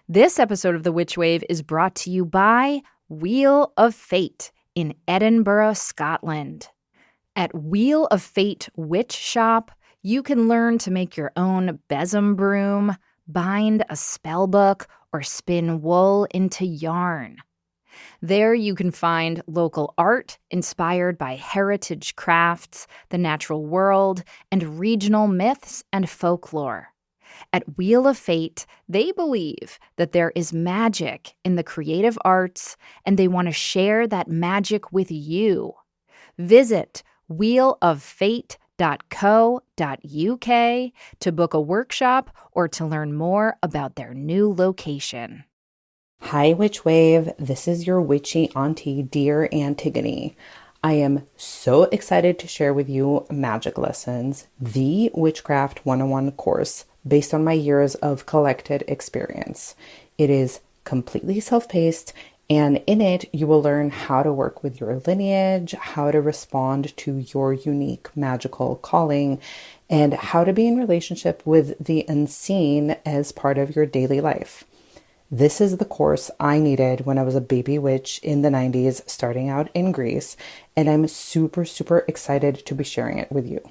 This episode of The Witch Wave is brought to you by Wheel of Fate in Edinburgh, Scotland. At Wheel of Fate Witch Shop, you can learn to make your own besom broom, bind a spellbook, or spin wool into yarn. There you can find local art inspired by heritage crafts, the natural world, and regional myths and folklore. At Wheel of Fate, they believe that there is magic in the creative arts, and they want to share that magic with you. Visit wheeloffate.co.uk to book a workshop or to learn more about their new location. Hi, Witch Wave. This is your witchy auntie, dear Antigone. I am so excited to share with you Magic Lessons, the Witchcraft 101 course based on my years of collected experience. It is completely self-paced, and in it, you will learn how to work with your lineage, how to respond to your unique magical calling, and how to be in relationship with the unseen as part of your daily life. This is the course I needed when I was a baby witch in the 90s, starting out in Greece, and I'm super, super excited to be sharing it with you.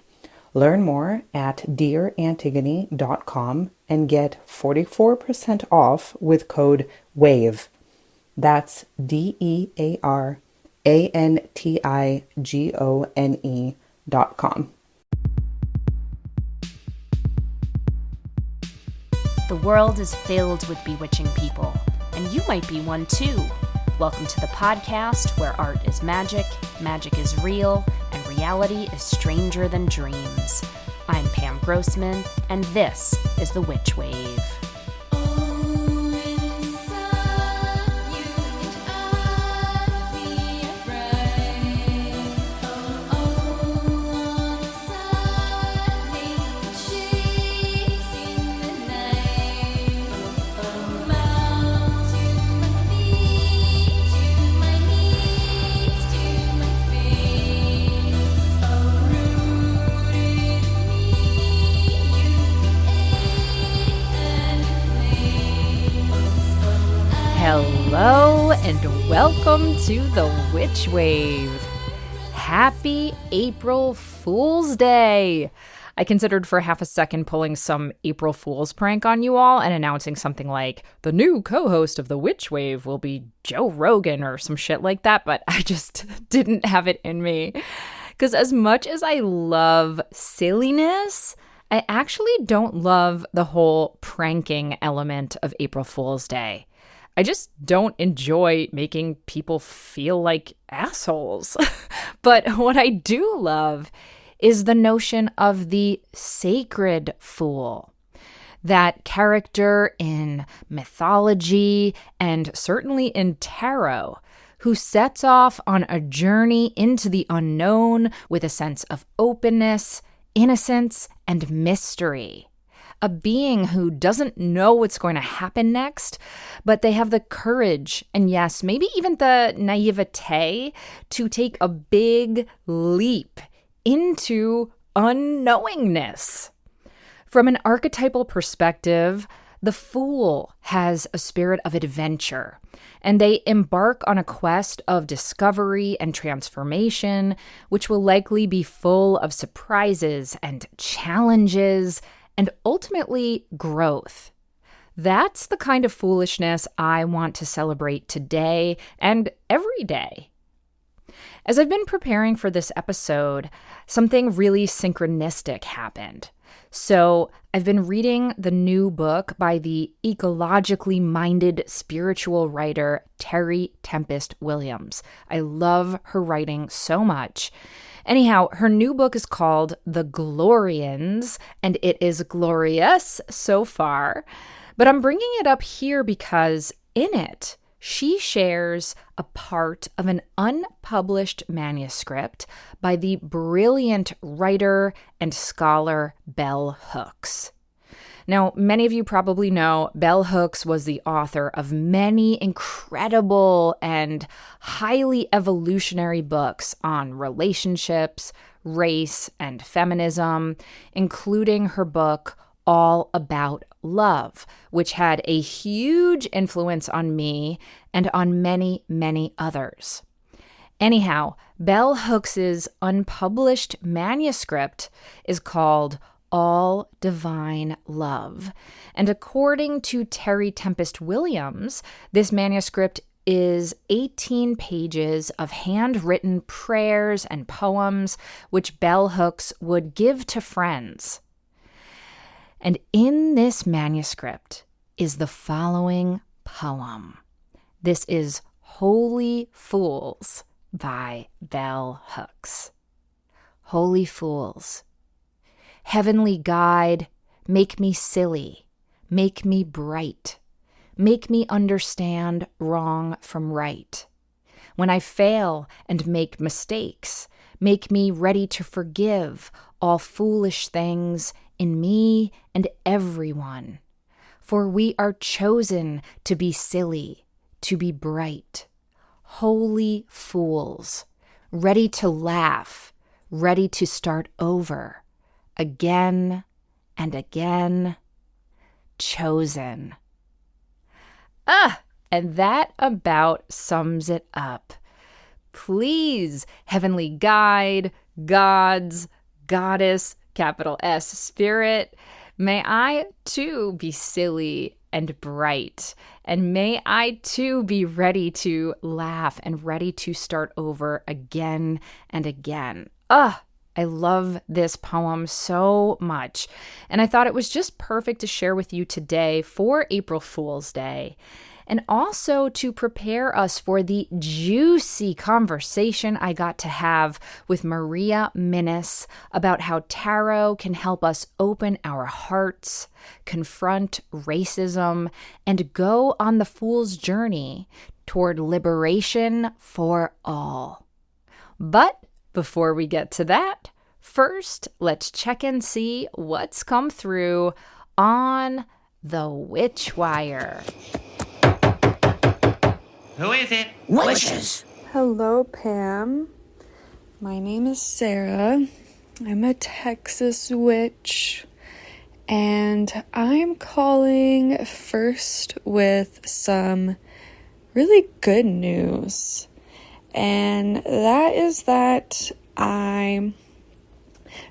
Learn more at dearantigone.com and get 44% off with code WAVE. That's DEARANTIGONE.com. The world is filled with bewitching people, and you might be one too. Welcome to the podcast where art is magic, magic is real, and reality is stranger than dreams. I'm Pam Grossman, and this is The Witch Wave. Hello and welcome to The Witch Wave. Happy April Fool's Day! I considered for half a second pulling some April Fool's prank on you all and announcing something like, the new co-host of The Witch Wave will be Joe Rogan or some shit like that, but I just didn't have it in me. Because as much as I love silliness, I actually don't love the whole pranking element of April Fool's Day. I just don't enjoy making people feel like assholes. But what I do love is the notion of the sacred fool. That character in mythology and certainly in tarot who sets off on a journey into the unknown with a sense of openness, innocence, and mystery. A being who doesn't know what's going to happen next, but they have the courage and yes, maybe even the naivete to take a big leap into unknowingness. From an archetypal perspective, the Fool has a spirit of adventure, and they embark on a quest of discovery and transformation, which will likely be full of surprises and challenges and ultimately growth. That's the kind of foolishness I want to celebrate today and every day. As I've been preparing for this episode, something really synchronistic happened. So I've been reading the new book by the ecologically minded spiritual writer Terry Tempest Williams. I love her writing so much. Anyhow, her new book is called The Glorians, and it is glorious so far. But I'm bringing it up here because in it, she shares a part of an unpublished manuscript by the brilliant writer and scholar Bell Hooks. Now, many of you probably know Bell Hooks was the author of many incredible and highly evolutionary books on relationships, race, and feminism, including her book, all about love, which had a huge influence on me and on many, many others. Anyhow, Bell Hooks's unpublished manuscript is called All Divine Love. And according to Terry Tempest Williams, this manuscript is 18 pages of handwritten prayers and poems which Bell Hooks would give to friends. And in this manuscript is the following poem. This is Holy Fools by Bell Hooks. Holy fools, heavenly guide, make me silly, make me bright, make me understand wrong from right. When I fail and make mistakes, make me ready to forgive all foolish things in me and everyone. For we are chosen to be silly, to be bright. Holy fools, ready to laugh, ready to start over, again and again, chosen. And that about sums it up. Please, heavenly guide, gods, goddess, capital S, spirit, may I too be silly and bright, and may I too be ready to laugh and ready to start over again and again. I love this poem so much, and I thought it was just perfect to share with you today for April Fool's Day, and also to prepare us for the juicy conversation I got to have with Maria Minnis about how tarot can help us open our hearts, confront racism, and go on the fool's journey toward liberation for all. But before we get to that, first, let's check and see what's come through on the Witch Wire. Who is it? Witches! Hello, Pam. My name is Sarah. I'm a Texas witch, and I'm calling first with some really good news. And that is that I,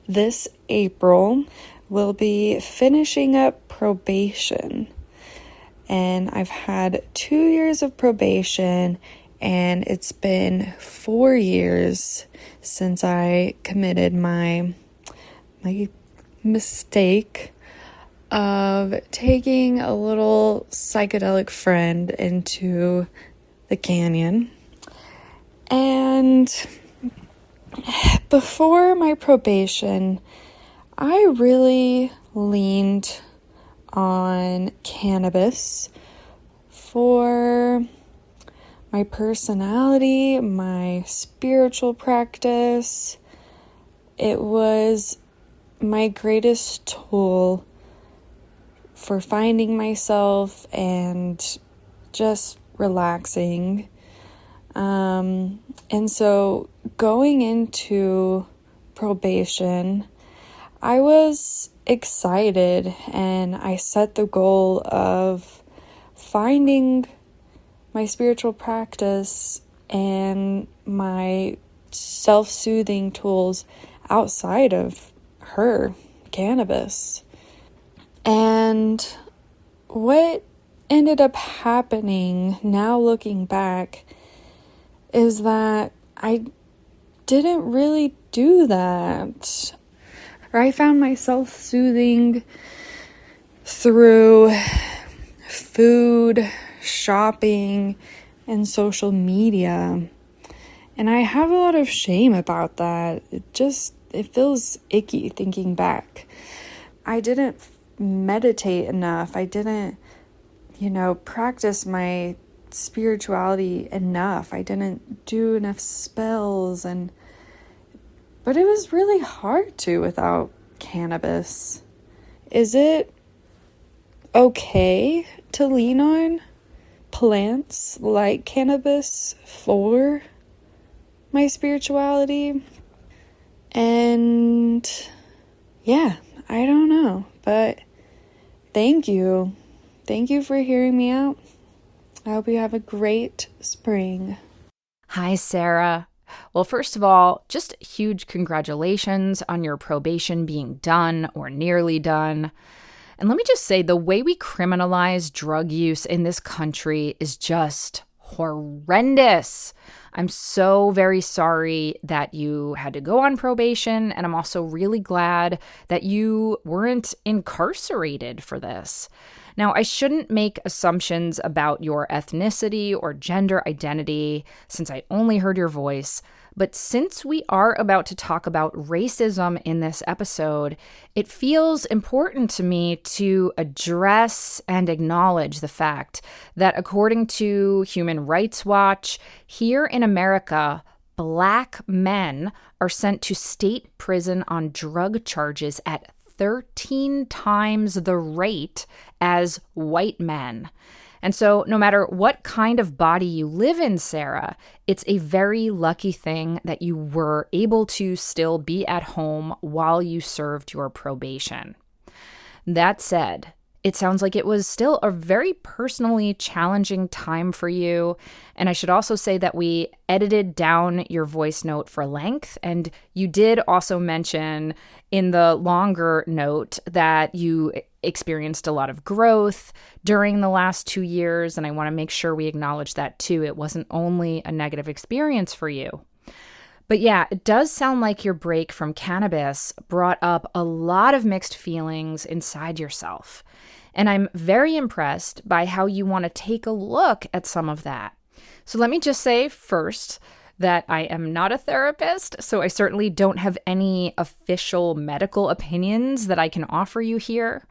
this April, will be finishing up probation. And I've had 2 years of probation, and it's been 4 years since I committed my mistake of taking a little psychedelic friend into the canyon. And before my probation, I really leaned on cannabis for my personality, my spiritual practice. It was my greatest tool for finding myself and just relaxing. And so going into probation, I was excited, and I set the goal of finding my spiritual practice and my self-soothing tools outside of cannabis. And what ended up happening, now looking back, is that I didn't really do that. I found myself soothing through food, shopping, and social media. And I have a lot of shame about that. It feels icky thinking back. I didn't meditate enough. I didn't, practice my spirituality enough. I didn't do enough spells, but it was really hard to without cannabis. Is it okay to lean on plants like cannabis for my spirituality? And yeah, I don't know, but thank you. Thank you for hearing me out. I hope you have a great spring. Hi, Sarah. Well, first of all, just huge congratulations on your probation being done or nearly done. And let me just say, the way we criminalize drug use in this country is just horrendous. I'm so very sorry that you had to go on probation, and I'm also really glad that you weren't incarcerated for this. Now, I shouldn't make assumptions about your ethnicity or gender identity since I only heard your voice, but since we are about to talk about racism in this episode, it feels important to me to address and acknowledge the fact that according to Human Rights Watch, here in America, Black men are sent to state prison on drug charges at 13 times the rate as white men. And so no matter what kind of body you live in, Sarah, it's a very lucky thing that you were able to still be at home while you served your probation. That said, it sounds like it was still a very personally challenging time for you. And I should also say that we edited down your voice note for length. And you did also mention in the longer note that you experienced a lot of growth during the last 2 years. And I want to make sure we acknowledge that too. It wasn't only a negative experience for you. But yeah, it does sound like your break from cannabis brought up a lot of mixed feelings inside yourself. And I'm very impressed by how you want to take a look at some of that. So let me just say first that I am not a therapist, so I certainly don't have any official medical opinions that I can offer you here.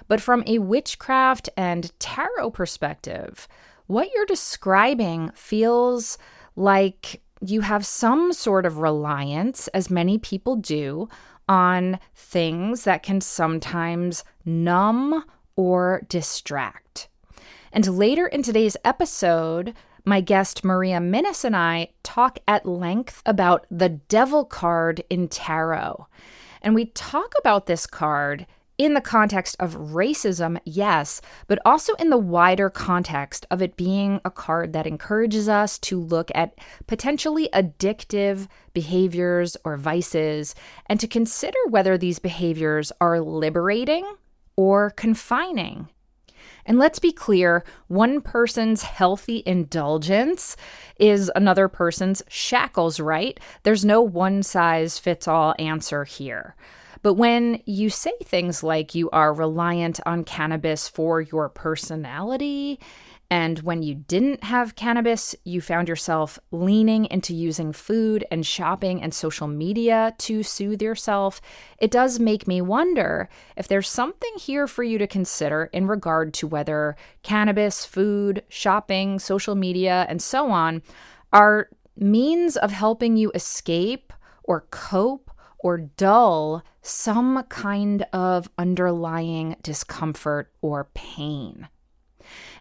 But from a witchcraft and tarot perspective, what you're describing feels like you have some sort of reliance, as many people do, on things that can sometimes numb or distract. And later in today's episode, my guest Maria Minnis and I talk at length about the Devil card in tarot. And we talk about this card in the context of racism, yes, but also in the wider context of it being a card that encourages us to look at potentially addictive behaviors or vices and to consider whether these behaviors are liberating or confining. And let's be clear, one person's healthy indulgence is another person's shackles, right? There's no one-size-fits-all answer here. But when you say things like you are reliant on cannabis for your personality, and when you didn't have cannabis, you found yourself leaning into using food and shopping and social media to soothe yourself, it does make me wonder if there's something here for you to consider in regard to whether cannabis, food, shopping, social media, and so on are means of helping you escape or cope or dull some kind of underlying discomfort or pain.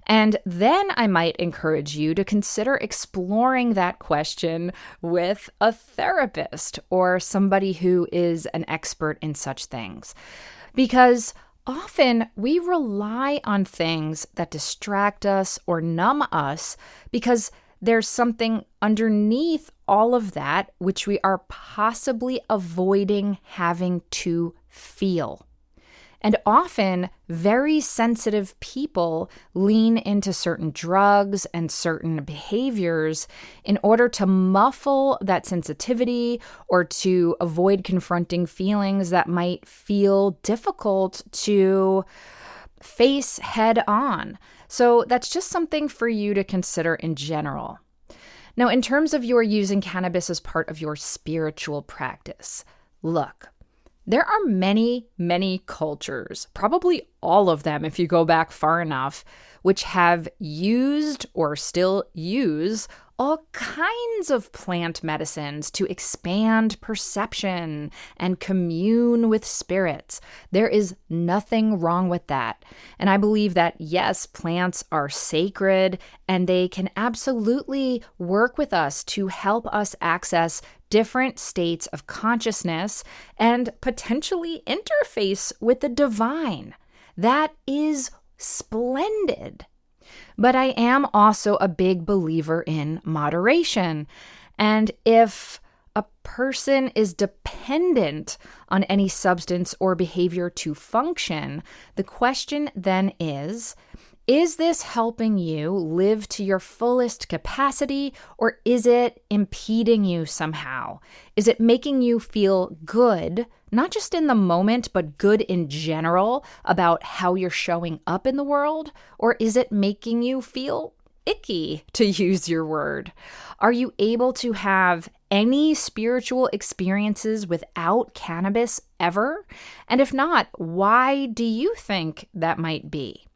And then I might encourage you to consider exploring that question with a therapist or somebody who is an expert in such things. Because often we rely on things that distract us or numb us because there's something underneath all of that which we are possibly avoiding having to feel. And often, very sensitive people lean into certain drugs and certain behaviors in order to muffle that sensitivity or to avoid confronting feelings that might feel difficult to face head on. So that's just something for you to consider in general. Now, in terms of your using cannabis as part of your spiritual practice, look, there are many, many cultures, probably all of them if you go back far enough, which have used or still use all kinds of plant medicines to expand perception and commune with spirits. There is nothing wrong with that. And I believe that, yes, plants are sacred and they can absolutely work with us to help us access different states of consciousness and potentially interface with the divine. That is splendid. But I am also a big believer in moderation. And if a person is dependent on any substance or behavior to function, the question then is this helping you live to your fullest capacity, or is it impeding you somehow? Is it making you feel good, not just in the moment, but good in general about how you're showing up in the world? Or is it making you feel icky, to use your word? Are you able to have any spiritual experiences without cannabis ever? And if not, why do you think that might be?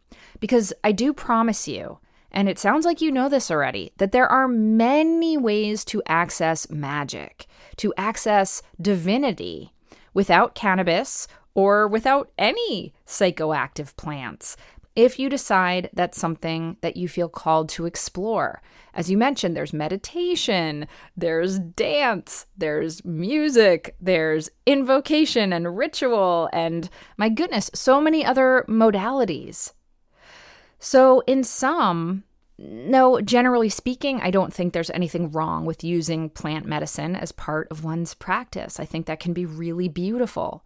Because I do promise you, and it sounds like you know this already, that there are many ways to access magic, to access divinity without cannabis or without any psychoactive plants, if you decide that's something that you feel called to explore. As you mentioned, there's meditation, there's dance, there's music, there's invocation and ritual, and my goodness, so many other modalities. So generally speaking, I don't think there's anything wrong with using plant medicine as part of one's practice. I think that can be really beautiful.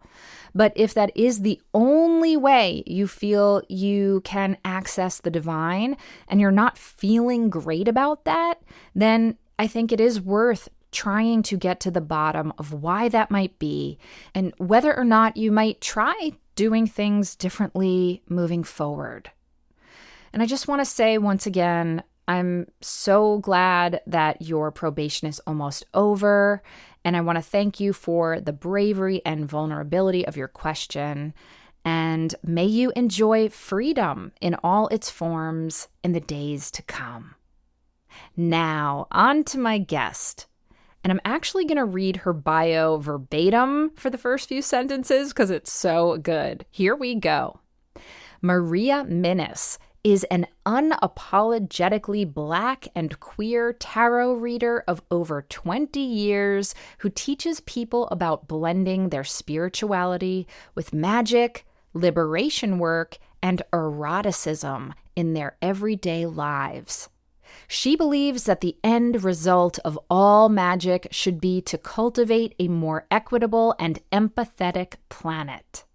But if that is the only way you feel you can access the divine and you're not feeling great about that, then I think it is worth trying to get to the bottom of why that might be and whether or not you might try doing things differently moving forward. And I just want to say once again, I'm so glad that your probation is almost over. And I want to thank you for the bravery and vulnerability of your question. And may you enjoy freedom in all its forms in the days to come. Now, on to my guest. And I'm actually going to read her bio verbatim for the first few sentences because it's so good. Here we go. Maria Minnis is an unapologetically Black and queer tarot reader of over 20 years who teaches people about blending their spirituality with magic, liberation work, and eroticism in their everyday lives. She believes that the end result of all magic should be to cultivate a more equitable and empathetic planet.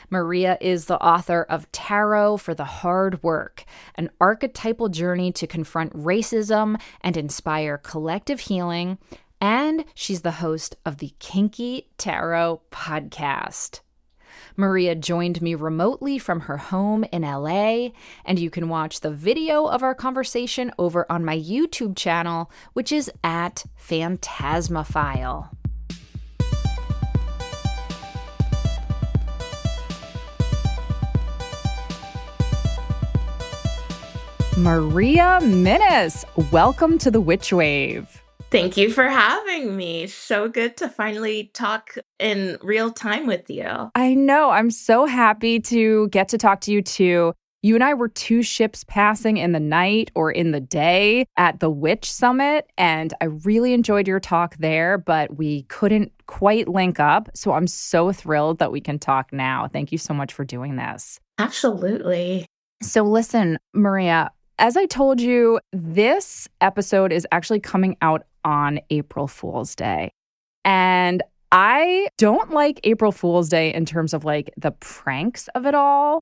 Maria is the author of Tarot for the Hard Work, an archetypal journey to confront racism and inspire collective healing, and she's the host of the Kinky Tarot podcast. Maria joined me remotely from her home in LA, and you can watch the video of our conversation over on my YouTube channel, which is at Phantasmaphile. Maria Minnis, welcome to the Witch Wave. Thank you for having me. So good to finally talk in real time with you. I know. I'm so happy to get to talk to you too. You and I were two ships passing in the night or in the day at the Witch Summit, and I really enjoyed your talk there, but we couldn't quite link up. So I'm so thrilled that we can talk now. Thank you so much for doing this. Absolutely. So listen, Maria, as I told you, this episode is actually coming out on April Fool's Day. And I don't like April Fool's Day in terms of like the pranks of it all.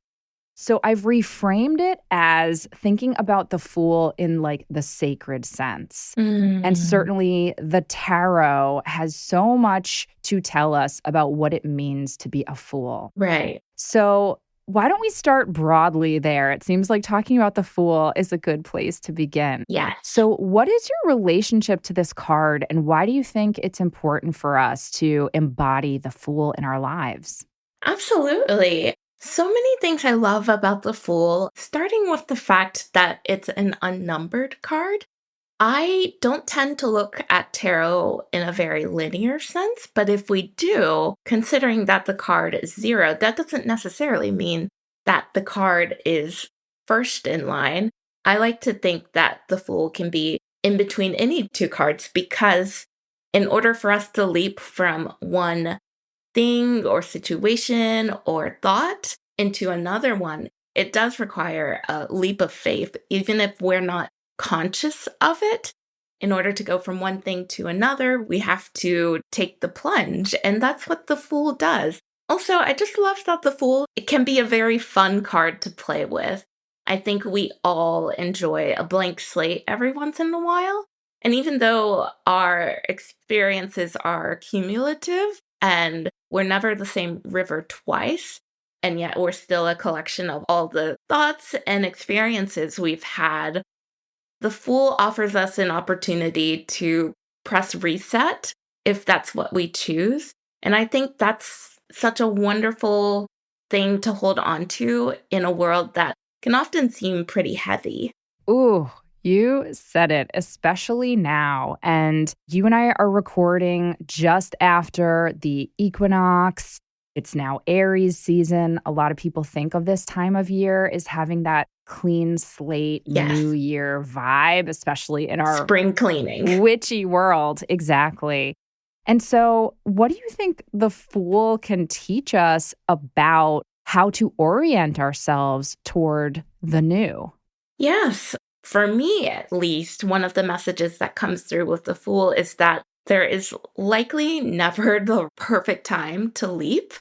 So I've reframed it as thinking about the fool in like the sacred sense. And certainly the tarot has so much to tell us about what it means to be a fool. Right. So why don't we start broadly there? It seems like talking about the Fool is a good place to begin. Yes. So what is your relationship to this card, and why do you think it's important for us to embody the Fool in our lives? Absolutely. So many things I love about the Fool, starting with the fact that it's an unnumbered card. I don't tend to look at tarot in a very linear sense, but if we do, considering that the card is 0, that doesn't necessarily mean that the card is first in line. I like to think that the Fool can be in between any two cards because in order for us to leap from one thing or situation or thought into another one, it does require a leap of faith, even if we're not conscious of it. In order to go from one thing to another, we have to take the plunge, and that's what the Fool does. Also, I just love that the Fool, it can be a very fun card to play with. I think we all enjoy a blank slate every once in a while. And even though our experiences are cumulative and we're never the same river twice, and yet we're still a collection of all the thoughts and experiences we've had, the Fool offers us an opportunity to press reset if that's what we choose. And I think that's such a wonderful thing to hold on to in a world that can often seem pretty heavy. Ooh, you said it, especially now. And you and I are recording just after the equinox. It's now Aries season. A lot of people think of this time of year as having that clean slate, Yes. New Year vibe, especially in our Spring cleaning. witchy world. Exactly. And so, what do you think the Fool can teach us about how to orient ourselves toward the new? Yes. For me, at least, one of the messages that comes through with the Fool is that there is likely never the perfect time to leap.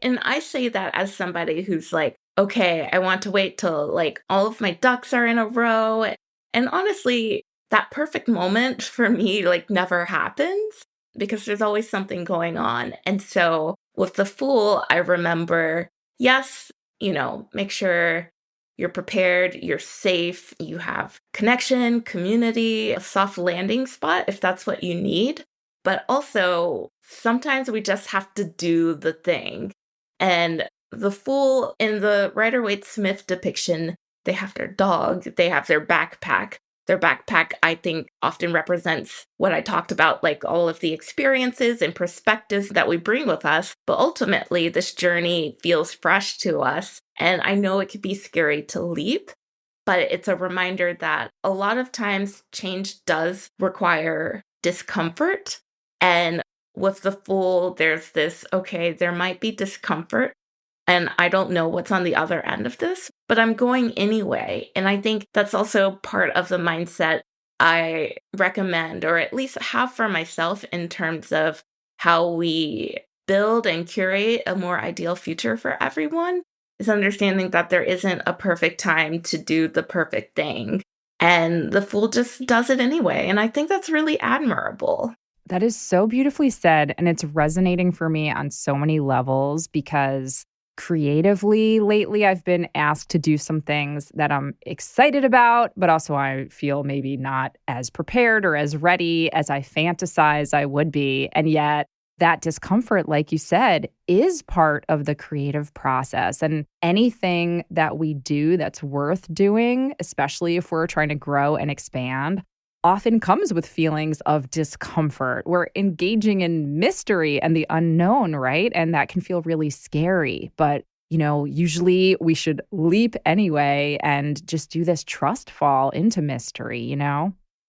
And I say that as somebody who's like, okay, I want to wait till like all of my ducks are in a row. And honestly, that perfect moment for me like never happens because there's always something going on. And so with the Fool, I remember, yes, make sure you're prepared, you're safe, you have connection, community, a soft landing spot if that's what you need. But also, sometimes we just have to do the thing. And the Fool in the Rider-Waite-Smith depiction, they have their dog, they have their backpack. Their backpack, I think, often represents what I talked about, like all of the experiences and perspectives that we bring with us. But ultimately, this journey feels fresh to us. And I know it could be scary to leap, but it's a reminder that a lot of times change does require discomfort. And with the Fool, there's this, okay, there might be discomfort, and I don't know what's on the other end of this, but I'm going anyway. And I think that's also part of the mindset I recommend, or at least have for myself, in terms of how we build and curate a more ideal future for everyone, is understanding that there isn't a perfect time to do the perfect thing. And the Fool just does it anyway. And I think that's really admirable. That is so beautifully said. And it's resonating for me on so many levels because creatively lately, I've been asked to do some things that I'm excited about, but also I feel maybe not as prepared or as ready as I fantasize I would be. And yet that discomfort, like you said, is part of the creative process. And anything that we do that's worth doing, especially if we're trying to grow and expand, often comes with feelings of discomfort. We're engaging in mystery and the unknown, right? And that can feel really scary. But, usually we should leap anyway and just do this trust fall into mystery,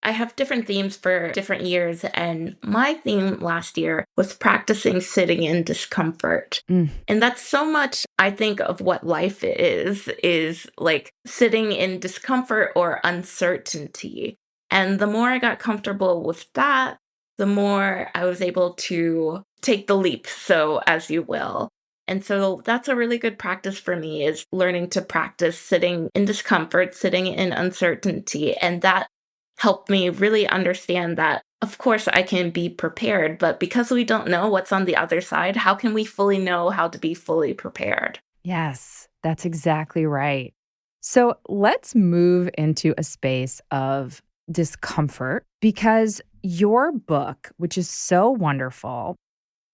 I have different themes for different years, and my theme last year was practicing sitting in discomfort. And that's so much, I think, of what life is like sitting in discomfort or uncertainty. And the more I got comfortable with that, the more I was able to take the leap, so as you will. And so that's a really good practice for me, is learning to practice sitting in discomfort, sitting in uncertainty. And that helped me really understand that, of course, I can be prepared, but because we don't know what's on the other side, how can we fully know how to be fully prepared? Yes, that's exactly right. So let's move into a space of discomfort, because your book, which is so wonderful,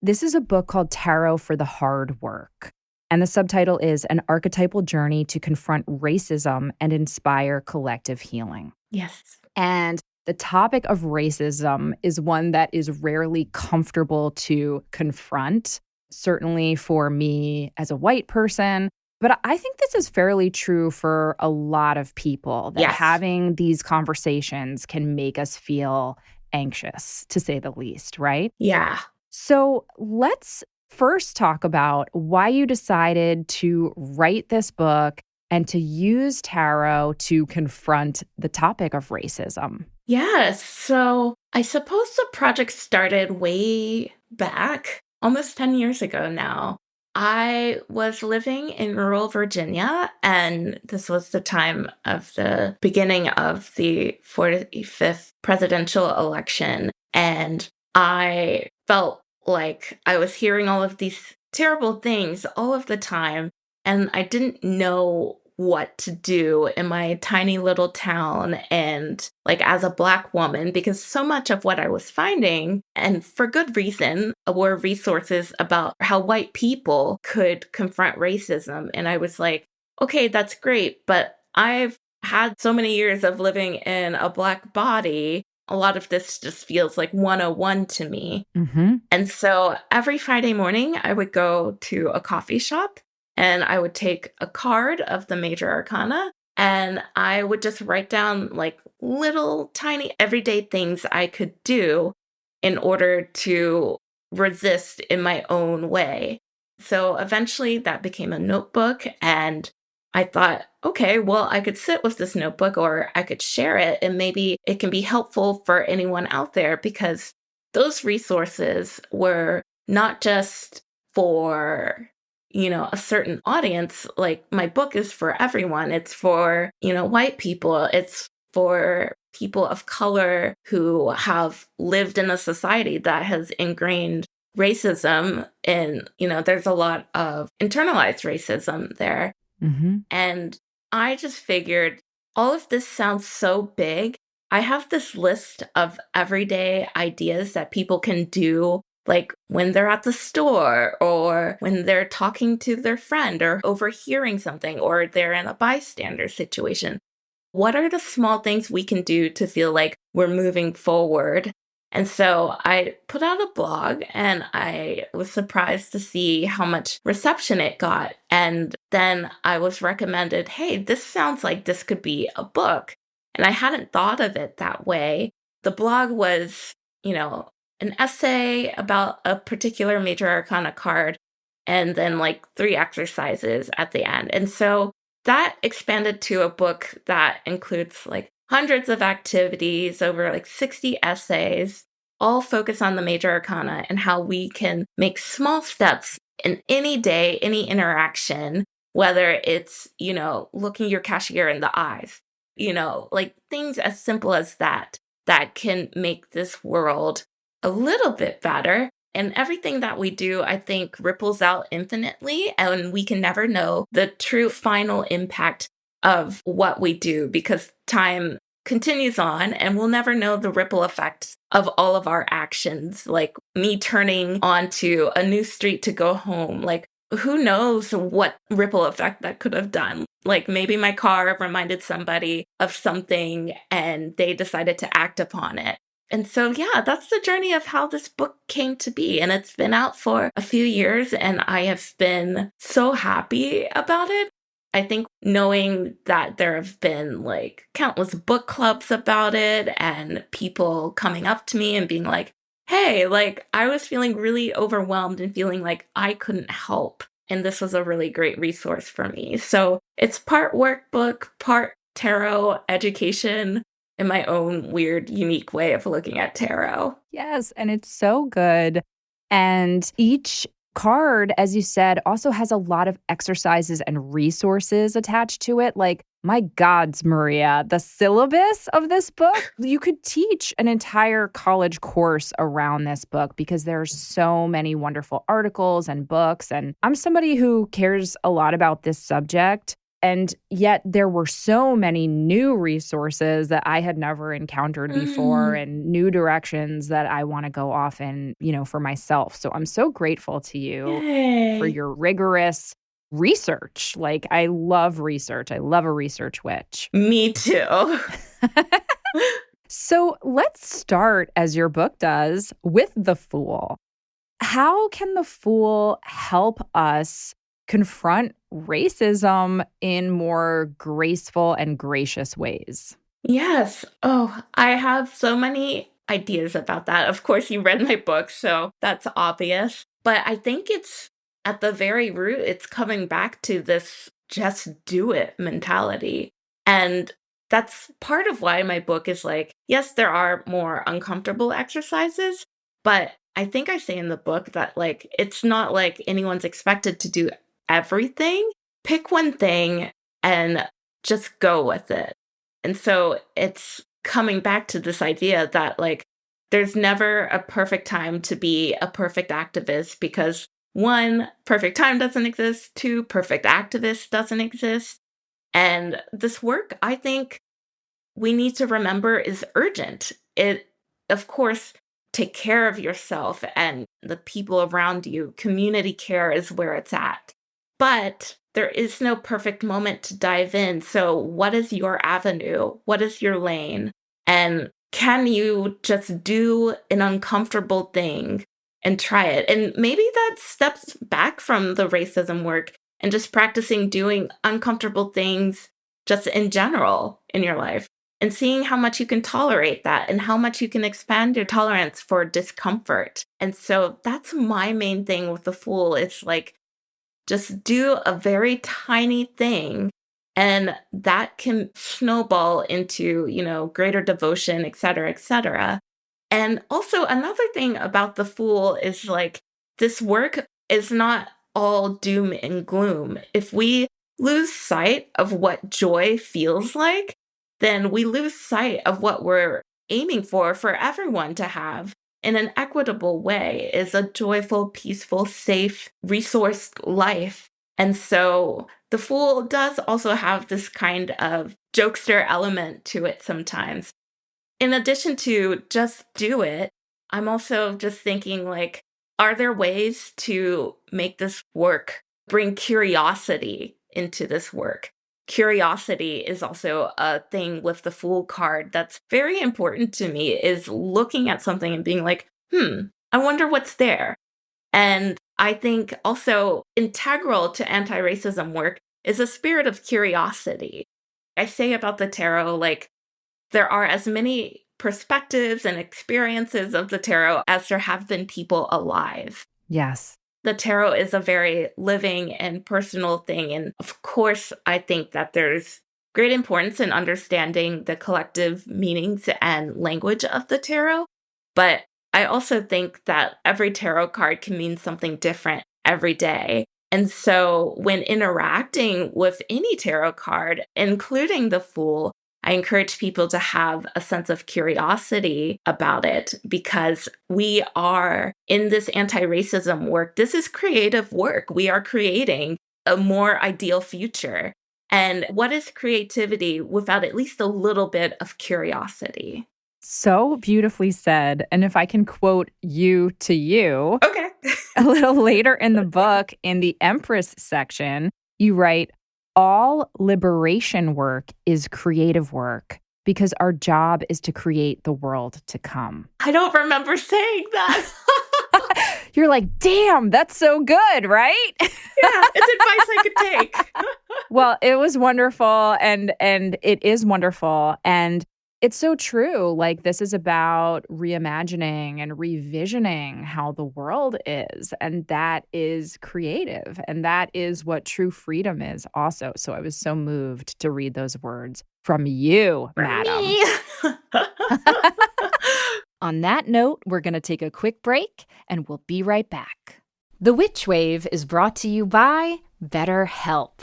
this is a book called Tarot for the Hard Work. And the subtitle is An Archetypal Journey to Confront Racism and Inspire Collective Healing. Yes. And the topic of racism is one that is rarely comfortable to confront, certainly for me as a white person. But I think this is fairly true for a lot of people, that Yes. having these conversations can make us feel anxious, to say the least, right? Yeah. So let's first talk about why you decided to write this book and to use tarot to confront the topic of racism. Yes. So I suppose the project started way back, almost 10 years ago now. I was living in rural Virginia, and this was the time of the beginning of the 45th presidential election. And I felt like I was hearing all of these terrible things all of the time, and I didn't know what to do in my tiny little town and like as a Black woman, because so much of what I was finding, and for good reason, were resources about how white people could confront racism. And I was like, okay, that's great, but I've had so many years of living in a Black body. A lot of this just feels like 101 to me. Mm-hmm. And so every Friday morning, I would go to a coffee shop and I would take a card of the major arcana and I would just write down like little tiny everyday things I could do in order to resist in my own way. So eventually that became a notebook, and I thought, okay, well, I could sit with this notebook or I could share it and maybe it can be helpful for anyone out there, because those resources were not just for, a certain audience. Like my book is for everyone. It's for, white people. It's for people of color who have lived in a society that has ingrained racism. And, there's a lot of internalized racism there. Mm-hmm. And I just figured all of this sounds so big. I have this list of everyday ideas that people can do, like when they're at the store or when they're talking to their friend or overhearing something or they're in a bystander situation. What are the small things we can do to feel like we're moving forward? And so I put out a blog and I was surprised to see how much reception it got. And then I was recommended, hey, this sounds like this could be a book. And I hadn't thought of it that way. The blog was, an essay about a particular major arcana card and then like 3 exercises at the end. And so that expanded to a book that includes like hundreds of activities over like 60 essays, all focus on the major arcana and how we can make small steps in any day, any interaction, whether it's, looking your cashier in the eyes, like things as simple as that can make this world a little bit better. And everything that we do, I think, ripples out infinitely, and we can never know the true final impact of what we do because time continues on and we'll never know the ripple effects of all of our actions. Like me turning onto a new street to go home, like who knows what ripple effect that could have done. Like maybe my car reminded somebody of something and they decided to act upon it. And so, yeah, that's the journey of how this book came to be. And it's been out for a few years and I have been so happy about it. I think knowing that there have been like countless book clubs about it and people coming up to me and being like, hey, like I was feeling really overwhelmed and feeling like I couldn't help. And this was a really great resource for me. So it's part workbook, part tarot education, in my own weird, unique way of looking at tarot. Yes, and it's so good. And each card, as you said, also has a lot of exercises and resources attached to it. Like, my gods, Maria, the syllabus of this book, you could teach an entire college course around this book because there's so many wonderful articles and books. And I'm somebody who cares a lot about this subject. And yet there were so many new resources that I had never encountered before and new directions that I want to go off in, for myself. So I'm so grateful to you for your rigorous research. Like, I love research. I love a research witch. Me too. So let's start, as your book does, with the Fool. How can the Fool help us confront racism in more graceful and gracious ways? Yes. Oh, I have so many ideas about that. Of course, you read my book, so that's obvious. But I think it's at the very root, it's coming back to this just do it mentality. And that's part of why my book is like, yes, there are more uncomfortable exercises, but I think I say in the book that like, it's not like anyone's expected to do everything. Pick one thing and just go with it. And so it's coming back to this idea that like, there's never a perfect time to be a perfect activist because one, perfect time doesn't exist. Two, perfect activist doesn't exist. And this work, I think we need to remember is urgent. It, of course, take care of yourself and the people around you. Community care is where it's at. But there is no perfect moment to dive in. So, what is your avenue? What is your lane? And can you just do an uncomfortable thing and try it? And maybe that steps back from the racism work and just practicing doing uncomfortable things just in general in your life and seeing how much you can tolerate that and how much you can expand your tolerance for discomfort. And so that's my main thing with the Fool. It's like, just do a very tiny thing and that can snowball into, greater devotion, et cetera, et cetera. And also another thing about the Fool is like, this work is not all doom and gloom. If we lose sight of what joy feels like, then we lose sight of what we're aiming for everyone to have in an equitable way is a joyful, peaceful, safe, resourced life. And so the Fool does also have this kind of jokester element to it sometimes. In addition to just do it, I'm also just thinking like, are there ways to make this work, bring curiosity into this work? Curiosity is also a thing with the Fool card that's very important to me, is looking at something and being like, I wonder what's there. And I think also integral to anti-racism work is a spirit of curiosity. I say about the tarot, like, there are as many perspectives and experiences of the tarot as there have been people alive. Yes. The tarot is a very living and personal thing. And of course, I think that there's great importance in understanding the collective meanings and language of the tarot. But I also think that every tarot card can mean something different every day. And so when interacting with any tarot card, including the Fool, I encourage people to have a sense of curiosity about it because we are in this anti-racism work. This is creative work. We are creating a more ideal future. And what is creativity without at least a little bit of curiosity? So beautifully said. And if I can quote you to you, okay. A little later in the book, in the Empress section, you write, all liberation work is creative work because our job is to create the world to come. I don't remember saying that. You're like, damn, that's so good, right? Yeah, it's advice I could take. Well, it was wonderful and it is wonderful. And it's so true. Like, this is about reimagining and revisioning how the world is. And that is creative. And that is what true freedom is also. So I was so moved to read those words from you, madam. On that note, we're going to take a quick break and we'll be right back. The Witch Wave is brought to you by BetterHelp.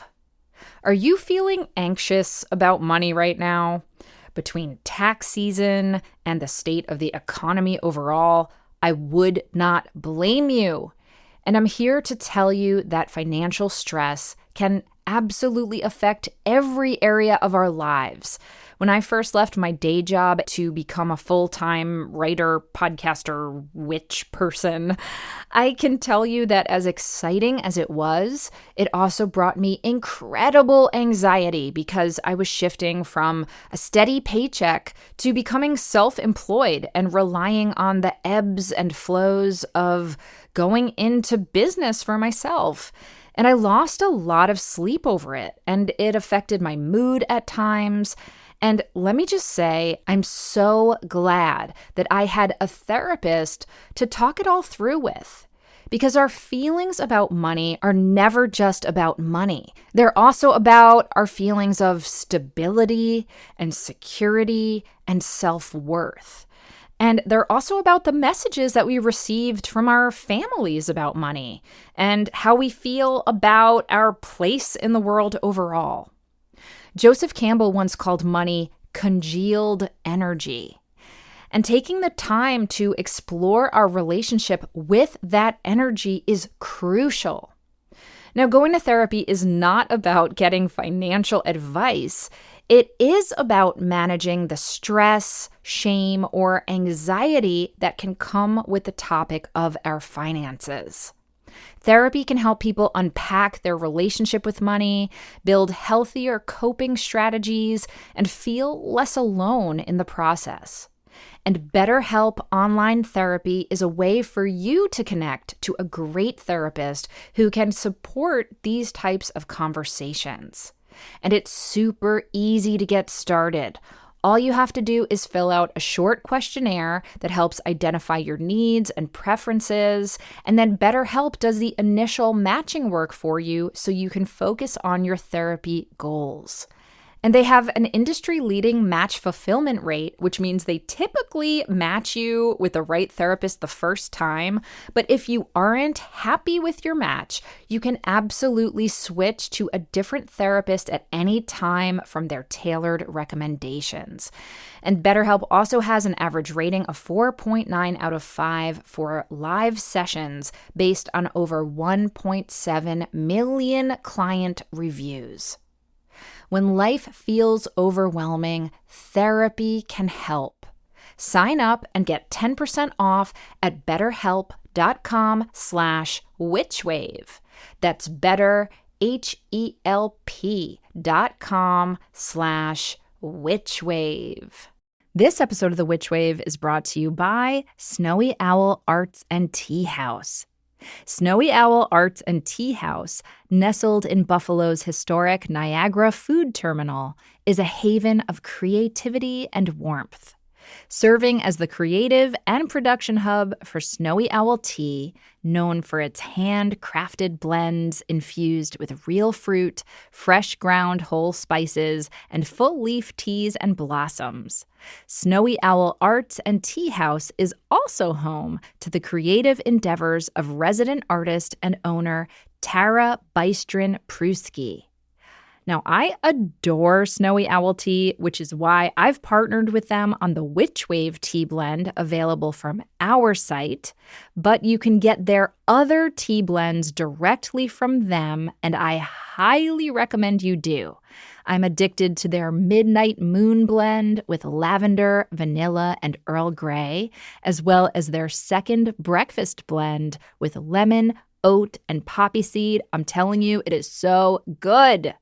Are you feeling anxious about money right now? Between tax season and the state of the economy overall, I would not blame you. And I'm here to tell you that financial stress can absolutely affect every area of our lives. When I first left my day job to become a full-time writer, podcaster, witch person, I can tell you that as exciting as it was, it also brought me incredible anxiety because I was shifting from a steady paycheck to becoming self-employed and relying on the ebbs and flows of going into business for myself. And I lost a lot of sleep over it, and it affected my mood at times. And let me just say, I'm so glad that I had a therapist to talk it all through with. Because our feelings about money are never just about money. They're also about our feelings of stability and security and self-worth. And they're also about the messages that we received from our families about money and how we feel about our place in the world overall. Joseph Campbell once called money congealed energy. And taking the time to explore our relationship with that energy is crucial. Now, going to therapy is not about getting financial advice. It is about managing the stress, shame, or anxiety that can come with the topic of our finances. Therapy can help people unpack their relationship with money, build healthier coping strategies, and feel less alone in the process. And BetterHelp Online Therapy is a way for you to connect to a great therapist who can support these types of conversations. And it's super easy to get started. All you have to do is fill out a short questionnaire that helps identify your needs and preferences, and then BetterHelp does the initial matching work for you so you can focus on your therapy goals. And they have an industry-leading match fulfillment rate, which means they typically match you with the right therapist the first time. But if you aren't happy with your match, you can absolutely switch to a different therapist at any time from their tailored recommendations. And BetterHelp also has an average rating of 4.9 out of 5 for live sessions based on over 1.7 million client reviews. When life feels overwhelming, therapy can help. Sign up and get 10% off at betterhelp.com/witchwave. That's betterhelp.com/witchwave. This episode of The Witch Wave is brought to you by Snowy Owl Arts and Tea House. Snowy Owl Arts and Tea House, nestled in Buffalo's historic Niagara Food Terminal, is a haven of creativity and warmth. Serving as the creative and production hub for Snowy Owl Tea, known for its handcrafted blends infused with real fruit, fresh ground whole spices, and full-leaf teas and blossoms. Snowy Owl Arts and Tea House is also home to the creative endeavors of resident artist and owner Tara Bystron-Pruski. Now, I adore Snowy Owl Tea, which is why I've partnered with them on the Witch Wave tea blend available from our site, but you can get their other tea blends directly from them, and I highly recommend you do. I'm addicted to their Midnight Moon blend with lavender, vanilla, and Earl Grey, as well as their second breakfast blend with lemon, oat, and poppy seed. I'm telling you, it is so good.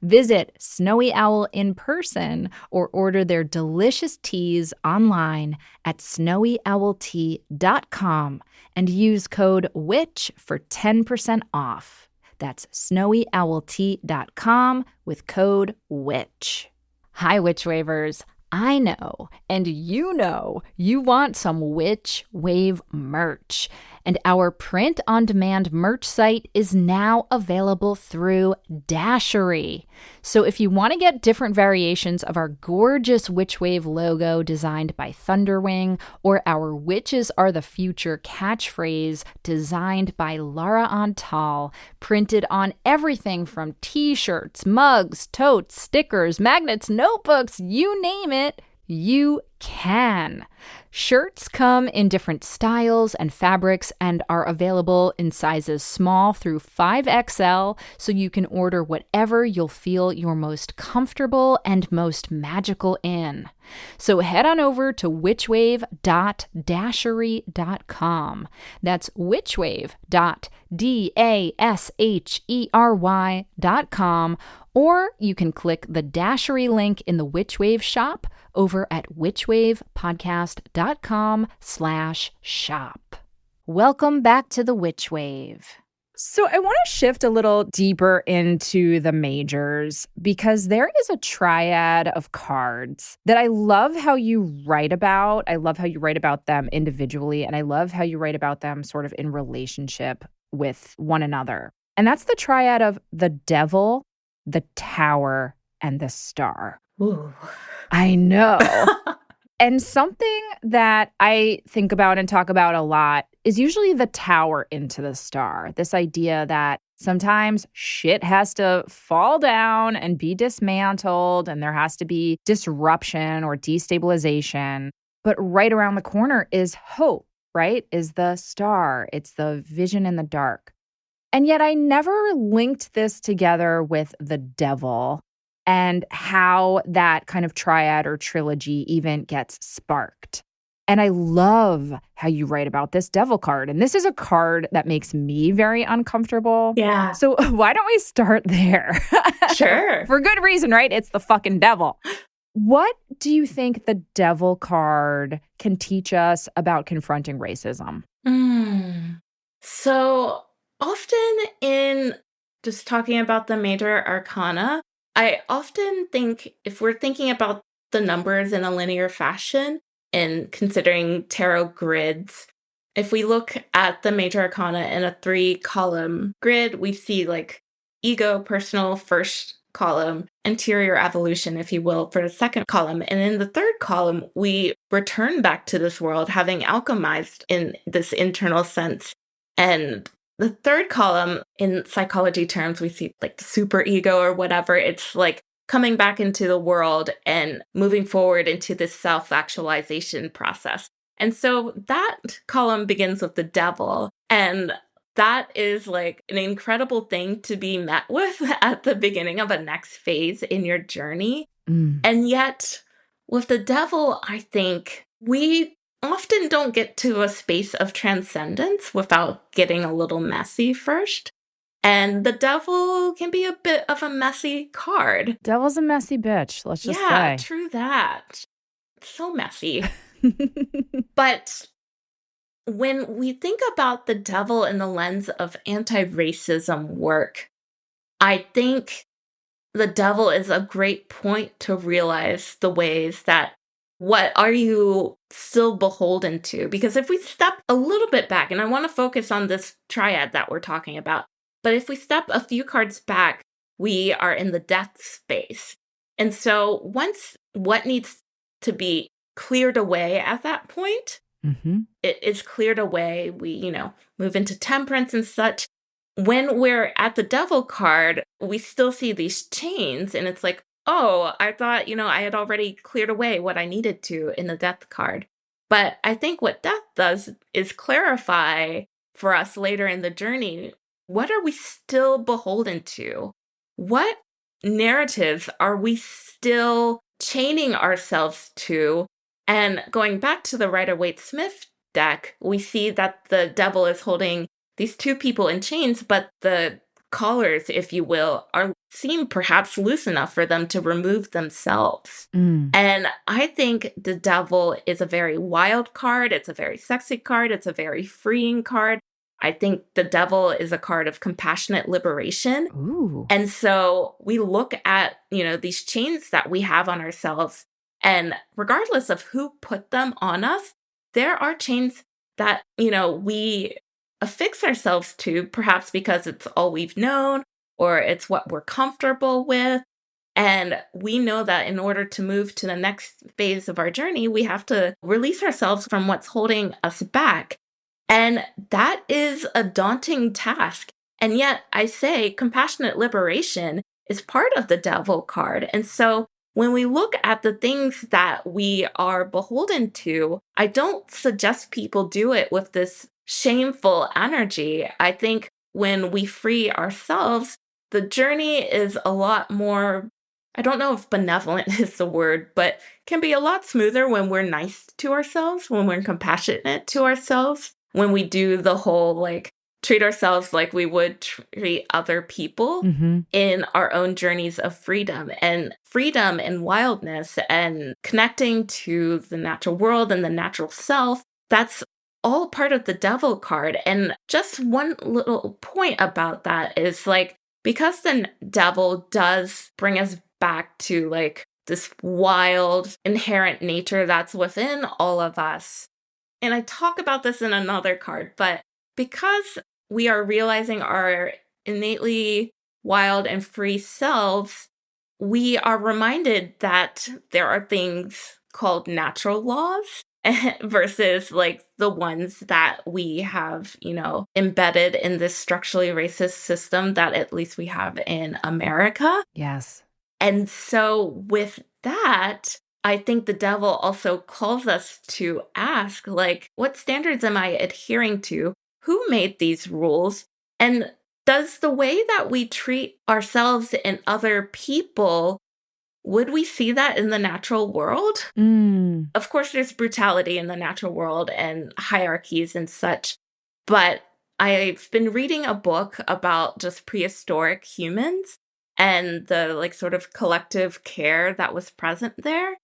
Visit Snowy Owl in person or order their delicious teas online at snowyowltea.com and use code WITCH for 10% off. That's snowyowltea.com with code WITCH. Hi, Witch Wavers. I know, and you know, you want some Witch Wave merch. And our print-on-demand merch site is now available through Dashery. So if you want to get different variations of our gorgeous Witch Wave logo designed by Thunderwing, or our Witches Are the Future catchphrase designed by Lara Antal, printed on everything from t-shirts, mugs, totes, stickers, magnets, notebooks, you name it, you can. Shirts come in different styles and fabrics and are available in sizes small through 5XL, so you can order whatever you'll feel you're most comfortable and most magical in. So head on over to witchwave.dashery.com. That's witchwave.dashery.com, or you can click the Dashery link in the Witch Wave shop over at witchwavepodcast.com/shop. Welcome back to the Witch Wave. So I want to shift a little deeper into the majors because there is a triad of cards that I love how you write about. I love how you write about them individually, and I love how you write about them sort of in relationship with one another. And that's the triad of the devil, the tower, and the star. Ooh. I know. And something that I think about and talk about a lot is usually the tower into the star. This idea that sometimes shit has to fall down and be dismantled, and there has to be disruption or destabilization. But right around the corner is hope, right? Is the star. It's the vision in the dark. And yet I never linked this together with the devil and how that kind of triad or trilogy even gets sparked. And I love how you write about this devil card. And this is a card that makes me very uncomfortable. Yeah. So why don't we start there? Sure. For good reason, right? It's the fucking devil. What do you think the devil card can teach us about confronting racism? So often in just talking about the major arcana, I often think if we're thinking about the numbers in a linear fashion and considering tarot grids, if we look at the major arcana in a 3-column grid, we see like ego, personal, first column, interior evolution, if you will, for the second column. And in the third column, we return back to this world having alchemized in this internal sense. And the third column, in psychology terms, we see like the super ego or whatever. It's like coming back into the world and moving forward into this self-actualization process. And so that column begins with the devil. And that is like an incredible thing to be met with at the beginning of a next phase in your journey. And yet, with the devil, I think we often don't get to a space of transcendence without getting a little messy first. And the devil can be a bit of a messy card. Devil's a messy bitch, let's just Yeah, say. true that. So messy. But when we think about the devil in the lens of anti-racism work, I think the devil is a great point to realize the ways that what are you still beholden to? Because if we step a little bit back, and I want to focus on this triad that we're talking about, but if we step a few cards back, we are in the death space. And so once what needs to be cleared away at that point, it is cleared away. We, move into temperance and such. When we're at the devil card, we still see these chains, and it's like, oh, I thought, I had already cleared away what I needed to in the death card. But I think what death does is clarify for us later in the journey, what are we still beholden to? What narratives are we still chaining ourselves to? And going back to the Rider-Waite-Smith deck, we see that the devil is holding these two people in chains, but the collars, if you will, seem perhaps loose enough for them to remove themselves. And I think the devil is a very wild card. It's a very sexy card. It's a very freeing card. I think the devil is a card of compassionate liberation. Ooh. And so we look at, these chains that we have on ourselves, and regardless of who put them on us, there are chains that, we affix ourselves to, perhaps because it's all we've known or it's what we're comfortable with. And we know that in order to move to the next phase of our journey, we have to release ourselves from what's holding us back. And that is a daunting task. And yet I say compassionate liberation is part of the devil card. And so when we look at the things that we are beholden to, I don't suggest people do it with this shameful energy. I think when we free ourselves, the journey is a lot more, I don't know if benevolent is the word, but can be a lot smoother when we're nice to ourselves, when we're compassionate to ourselves, when we do the whole treat ourselves like we would treat other people in our own journeys of freedom and wildness and connecting to the natural world and the natural self. That's all part of the devil card. And just one little point about that is like, because the devil does bring us back to like this wild inherent nature that's within all of us. And I talk about this in another card, but because we are realizing our innately wild and free selves, we are reminded that there are things called natural laws versus like the ones that we have, embedded in this structurally racist system that at least we have in America. Yes. And so with that, I think the devil also calls us to ask, like, what standards am I adhering to? Who made these rules? And does the way that we treat ourselves and other people, would we see that in the natural world? Of course, there's brutality in the natural world and hierarchies and such. But I've been reading a book about just prehistoric humans and the like sort of collective care that was present there.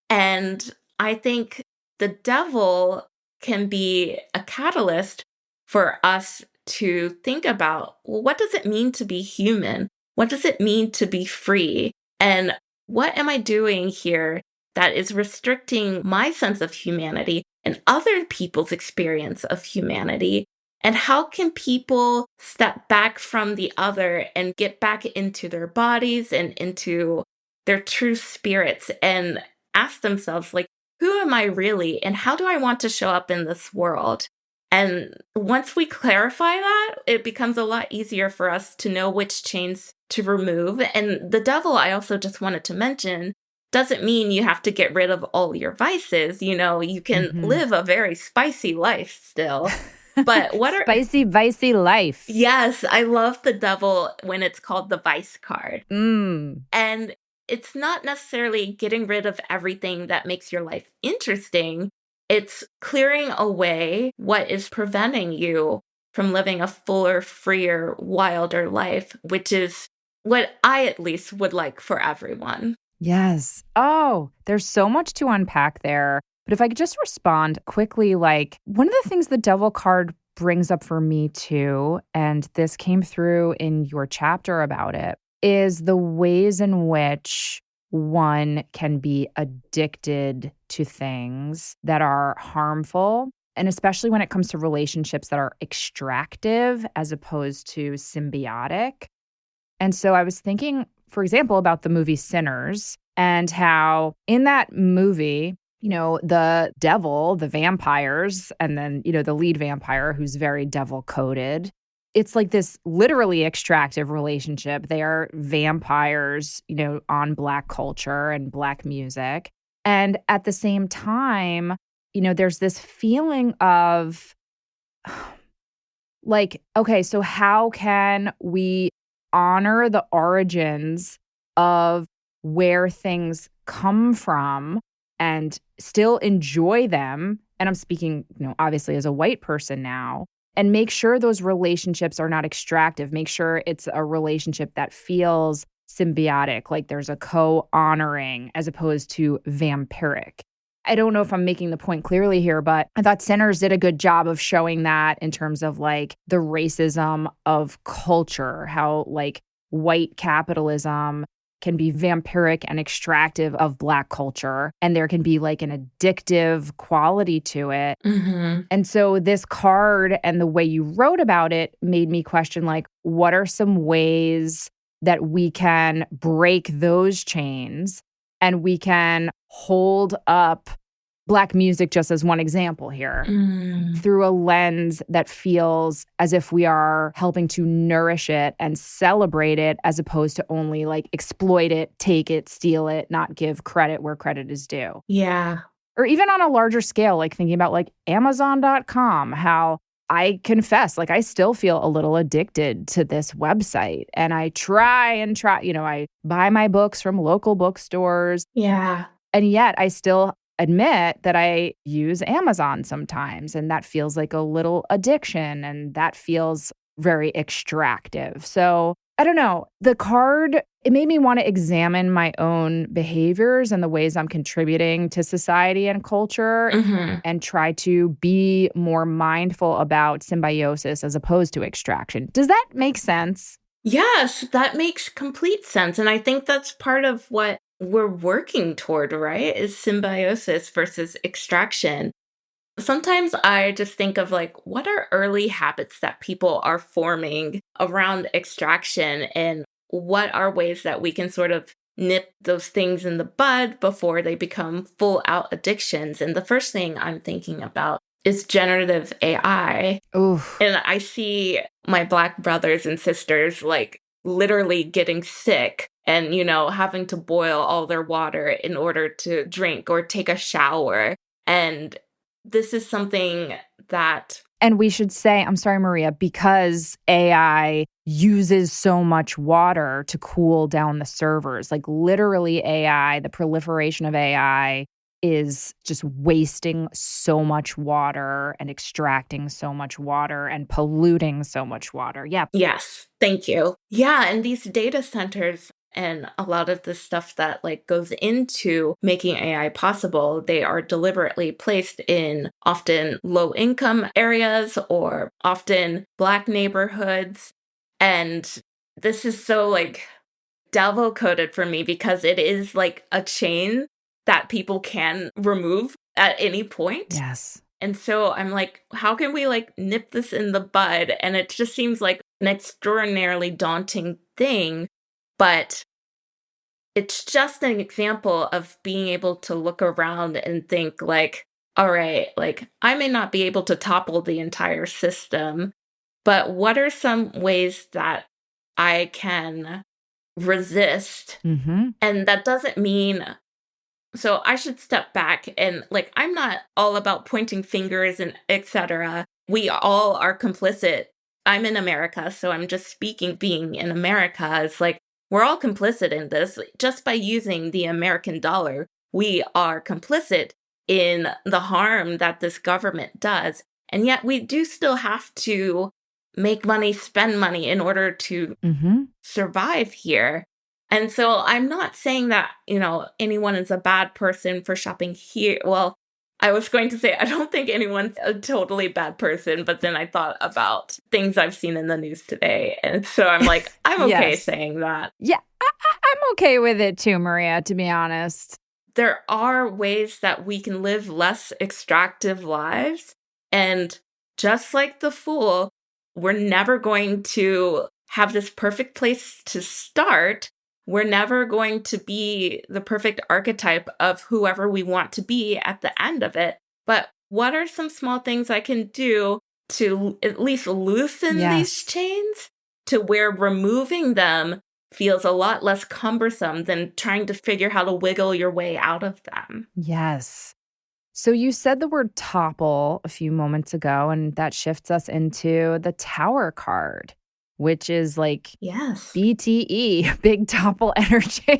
And I think the devil can be a catalyst for us to think about, well, what does it mean to be human? What does it mean to be free? And what am I doing here that is restricting my sense of humanity and other people's experience of humanity? And how can people step back from the other and get back into their bodies and into their true spirits and ask themselves, like, who am I really? And how do I want to show up in this world? And once we clarify that, it becomes a lot easier for us to know which chains to remove. And the devil, I also just wanted to mention, doesn't mean you have to get rid of all your vices. You can live a very spicy life still. But what are spicy, vicey life? Yes, I love the devil when it's called the vice card. And it's not necessarily getting rid of everything that makes your life interesting. It's clearing away what is preventing you from living a fuller, freer, wilder life, which is what I at least would like for everyone. Yes. Oh, there's so much to unpack there. But if I could just respond quickly, like one of the things the devil card brings up for me too, and this came through in your chapter about it, is the ways in which one can be addicted to things that are harmful. And especially when it comes to relationships that are extractive as opposed to symbiotic. And so I was thinking, for example, about the movie Sinners and how in that movie, the devil, the vampires, and then, the lead vampire who's very devil coded. It's like this literally extractive relationship. They are vampires, on Black culture and Black music. And at the same time, there's this feeling of like, okay, so how can we honor the origins of where things come from and still enjoy them? And I'm speaking, obviously as a white person now, and make sure those relationships are not extractive. Make sure it's a relationship that feels symbiotic, like there's a co-honoring as opposed to vampiric. I don't know if I'm making the point clearly here, but I thought Sinners did a good job of showing that in terms of like the racism of culture, how like white capitalism can be vampiric and extractive of Black culture. And there can be like an addictive quality to it. And so this card and the way you wrote about it made me question, like, what are some ways that we can break those chains and we can hold up Black music, just as one example here, through a lens that feels as if we are helping to nourish it and celebrate it, as opposed to only like exploit it, take it, steal it, not give credit where credit is due. Yeah. Or even on a larger scale, like thinking about like Amazon.com, how I confess, like I still feel a little addicted to this website. And I try, I buy my books from local bookstores. Yeah. And yet I still admit that I use Amazon sometimes, and that feels like a little addiction, and that feels very extractive. So I don't know. The card, it made me want to examine my own behaviors and the ways I'm contributing to society and culture and try to be more mindful about symbiosis as opposed to extraction. Does that make sense? Yes, that makes complete sense. And I think that's part of what we're working toward, right? Is symbiosis versus extraction. Sometimes I just think of like, what are early habits that people are forming around extraction, and what are ways that we can sort of nip those things in the bud before they become full out addictions? And the first thing I'm thinking about is generative AI. Oof. And I see my Black brothers and sisters like literally getting sick and, having to boil all their water in order to drink or take a shower. And this is something that. And we should say, I'm sorry, Maria, because AI uses so much water to cool down the servers. Like literally AI, the proliferation of AI is just wasting so much water and extracting so much water and polluting so much water. Yeah. Yes, thank you. Yeah, and these data centers and a lot of the stuff that like goes into making AI possible, they are deliberately placed in often low income areas or often Black neighborhoods. And this is so like devil coded for me because it is like a chain that people can remove at any point. Yes. And so I'm like, how can we like nip this in the bud? And it just seems like an extraordinarily daunting thing, but it's just an example of being able to look around and think like, all right, like I may not be able to topple the entire system, but what are some ways that I can resist? Mm-hmm. And that doesn't mean, so I should step back and like, I'm not all about pointing fingers and etc. We all are complicit. I'm in America, so I'm just speaking being in America. It's like, we're all complicit in this. Just by using the American dollar, we are complicit in the harm that this government does. And yet we do still have to make money, spend money in order to survive here. And so I'm not saying that, anyone is a bad person for shopping here. Well, I was going to say, I don't think anyone's a totally bad person, but then I thought about things I've seen in the news today. And so I'm like, I'm okay Yes. saying that. Yeah, I'm okay with it too, Maria, to be honest. There are ways that we can live less extractive lives. And just like the Fool, we're never going to have this perfect place to start. We're never going to be the perfect archetype of whoever we want to be at the end of it. But what are some small things I can do to at least loosen these chains to where removing them feels a lot less cumbersome than trying to figure how to wiggle your way out of them? Yes. So you said the word topple a few moments ago, and that shifts us into the Tower card, which is like Yes. BTE, big topple energy.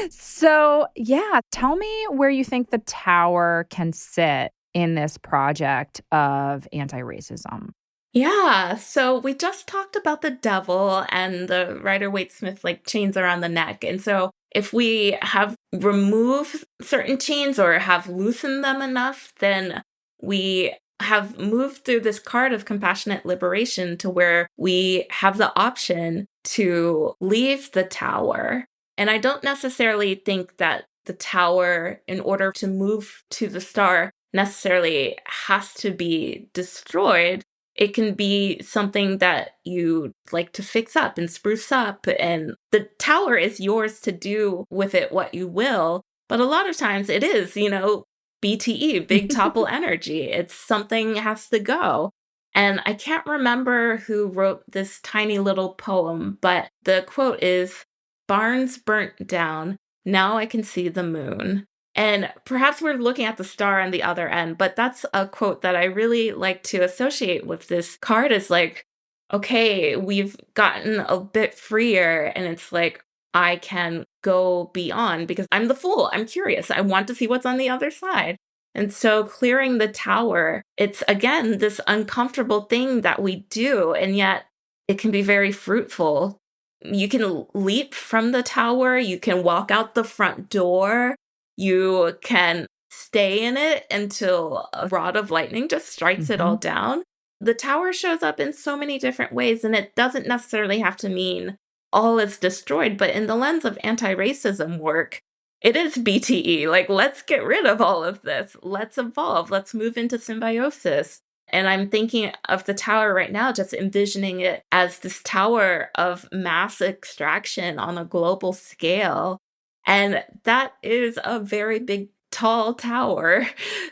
So yeah, tell me where you think the Tower can sit in this project of anti-racism. Yeah, so we just talked about the devil and the Rider-Waite-Smith like chains around the neck. And so if we have removed certain chains or have loosened them enough, then we have moved through this card of compassionate liberation to where we have the option to leave the tower. And I don't necessarily think that the tower, in order to move to the star, necessarily has to be destroyed. It can be something that you like to fix up and spruce up, and the tower is yours to do with it what you will. But a lot of times it is, BTE, big topple energy. It's something has to go. And I can't remember who wrote this tiny little poem, but the quote is, "Barns burnt down, now I can see the moon." And perhaps we're looking at the star on the other end, but that's a quote that I really like to associate with this card is like, okay, we've gotten a bit freer, and it's like, I can go beyond because I'm the Fool. I'm curious. I want to see what's on the other side. And so clearing the tower, it's again this uncomfortable thing that we do, and yet it can be very fruitful. You can leap from the tower, you can walk out the front door, you can stay in it until a rod of lightning just strikes it all down. The tower shows up in so many different ways, and it doesn't necessarily have to mean all is destroyed, but in the lens of anti-racism work, it is BTE. Like, let's get rid of all of this. Let's evolve. Let's move into symbiosis. And I'm thinking of the tower right now, just envisioning it as this tower of mass extraction on a global scale. And that is a very big, tall tower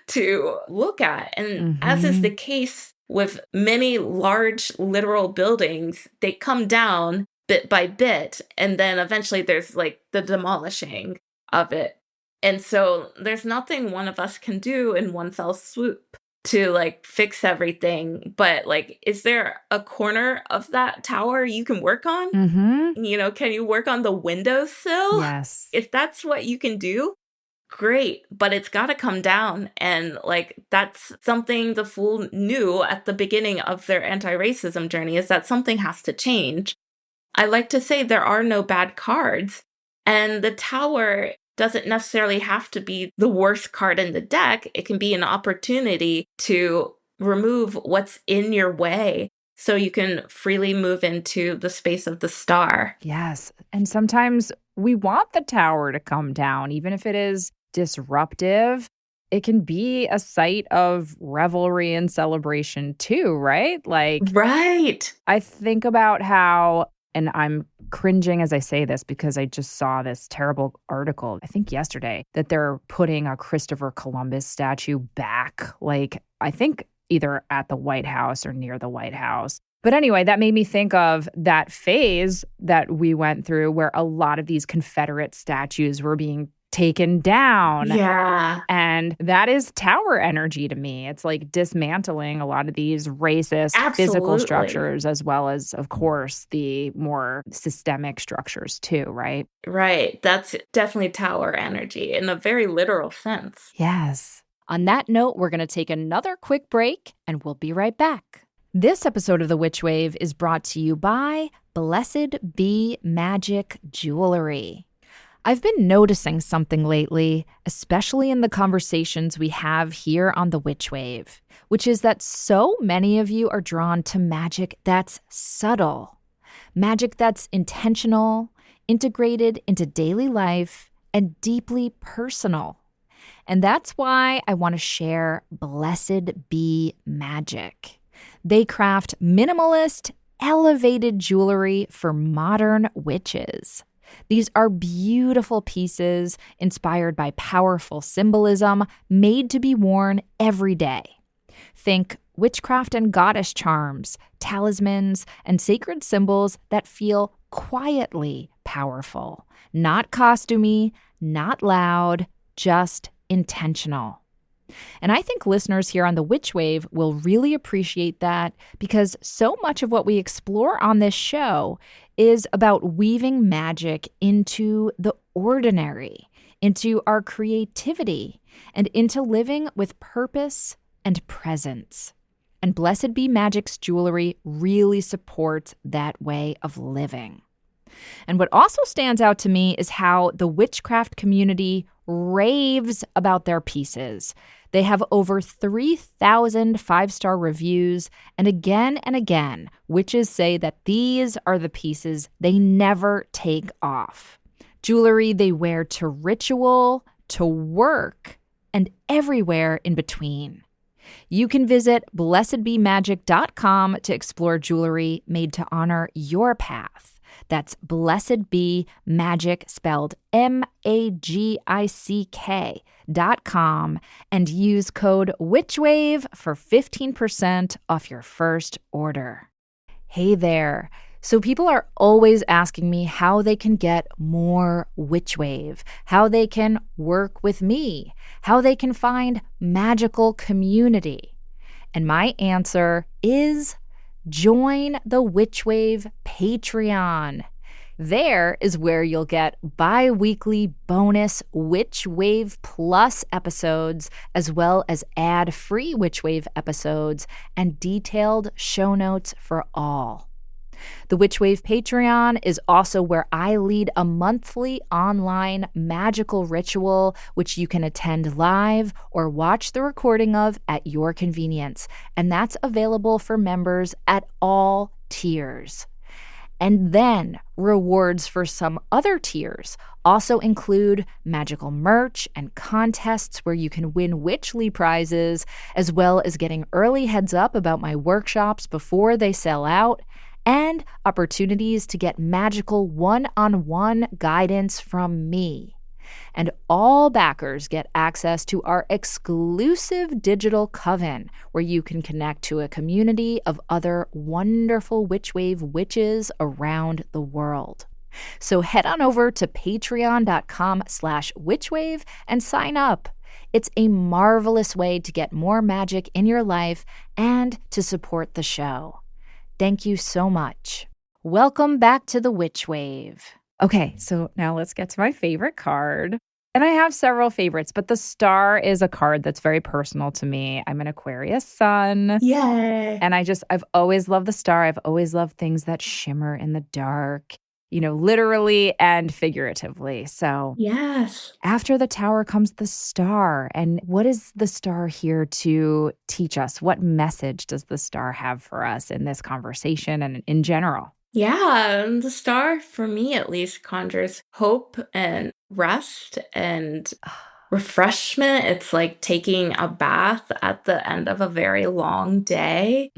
to look at. And as is the case with many large literal buildings, they come down bit by bit, and then eventually there's like the demolishing of it. And so there's nothing one of us can do in one fell swoop to like fix everything. But like, is there a corner of that tower you can work on? Can you work on the windowsill? Yes. If that's what you can do, great, but it's got to come down. And like, that's something the Fool knew at the beginning of their anti-racism journey, is that something has to change. I like to say there are no bad cards, and the tower doesn't necessarily have to be the worst card in the deck. It can be an opportunity to remove what's in your way so you can freely move into the space of the star. Yes. And sometimes we want the tower to come down, even if it is disruptive. It can be a site of revelry and celebration too, right? Like, right. I think about how, and I'm cringing as I say this because I just saw this terrible article, I think yesterday, that they're putting a Christopher Columbus statue back, like, I think either at the White House or near the White House. But anyway, that made me think of that phase that we went through where a lot of these Confederate statues were being taken down. Yeah. And that is tower energy to me. It's like dismantling a lot of these racist physical structures, as well as, of course, the more systemic structures too, right? Right. That's definitely tower energy in a very literal sense. Yes. On that note, we're going to take another quick break and we'll be right back. This episode of The Witch Wave is brought to you by Blessed Be Magic Jewelry. I've been noticing something lately, especially in the conversations we have here on The Witch Wave, which is that so many of you are drawn to magic that's subtle, magic that's intentional, integrated into daily life, and deeply personal. And that's why I want to share Blessed Be Magic. They craft minimalist, elevated jewelry for modern witches. These are beautiful pieces inspired by powerful symbolism made to be worn every day. Think witchcraft and goddess charms, talismans, and sacred symbols that feel quietly powerful. Not costumey, not loud, just intentional. And I think listeners here on The Witch Wave will really appreciate that, because so much of what we explore on this show is about weaving magic into the ordinary, into our creativity, and into living with purpose and presence. And Blessed Be Magic's jewelry really supports that way of living. And what also stands out to me is how the witchcraft community raves about their pieces. They have over 3,000 five-star reviews, and again, witches say that these are the pieces they never take off. Jewelry they wear to ritual, to work, and everywhere in between. You can visit blessedbemagic.com to explore jewelry made to honor your path. That's Blessed Be Magic, spelled MAGICK.com, and use code WITCHWAVE for 15% off your first order. Hey there. So people are always asking me how they can get more Witchwave, how they can work with me, how they can find magical community. And my answer is join the Witchwave Patreon. There is where you'll get bi-weekly bonus Witch Wave Plus episodes, as well as ad-free Witch Wave episodes and detailed show notes for all. The Witch Wave Patreon is also where I lead a monthly online magical ritual, which you can attend live or watch the recording of at your convenience. And that's available for members at all tiers. And then rewards for some other tiers also include magical merch and contests where you can win Witchly prizes, as well as getting early heads up about my workshops before they sell out, and opportunities to get magical one-on-one guidance from me. And all backers get access to our exclusive digital coven, where you can connect to a community of other wonderful Witchwave witches around the world. So head on over to patreon.com/witchwave and sign up. It's a marvelous way to get more magic in your life and to support the show. Thank you so much. Welcome back to the Witch Wave. Okay, so now let's get to my favorite card. And I have several favorites, but the star is a card that's very personal to me. I'm an Aquarius sun. Yay. And I've always loved the star. I've always loved things that shimmer in the dark, literally and figuratively. So Yes. after the tower comes the star. And what is the star here to teach us? What message does the star have for us in this conversation and in general? Yeah, and the star, for me at least, conjures hope and rest and refreshment. It's like taking a bath at the end of a very long day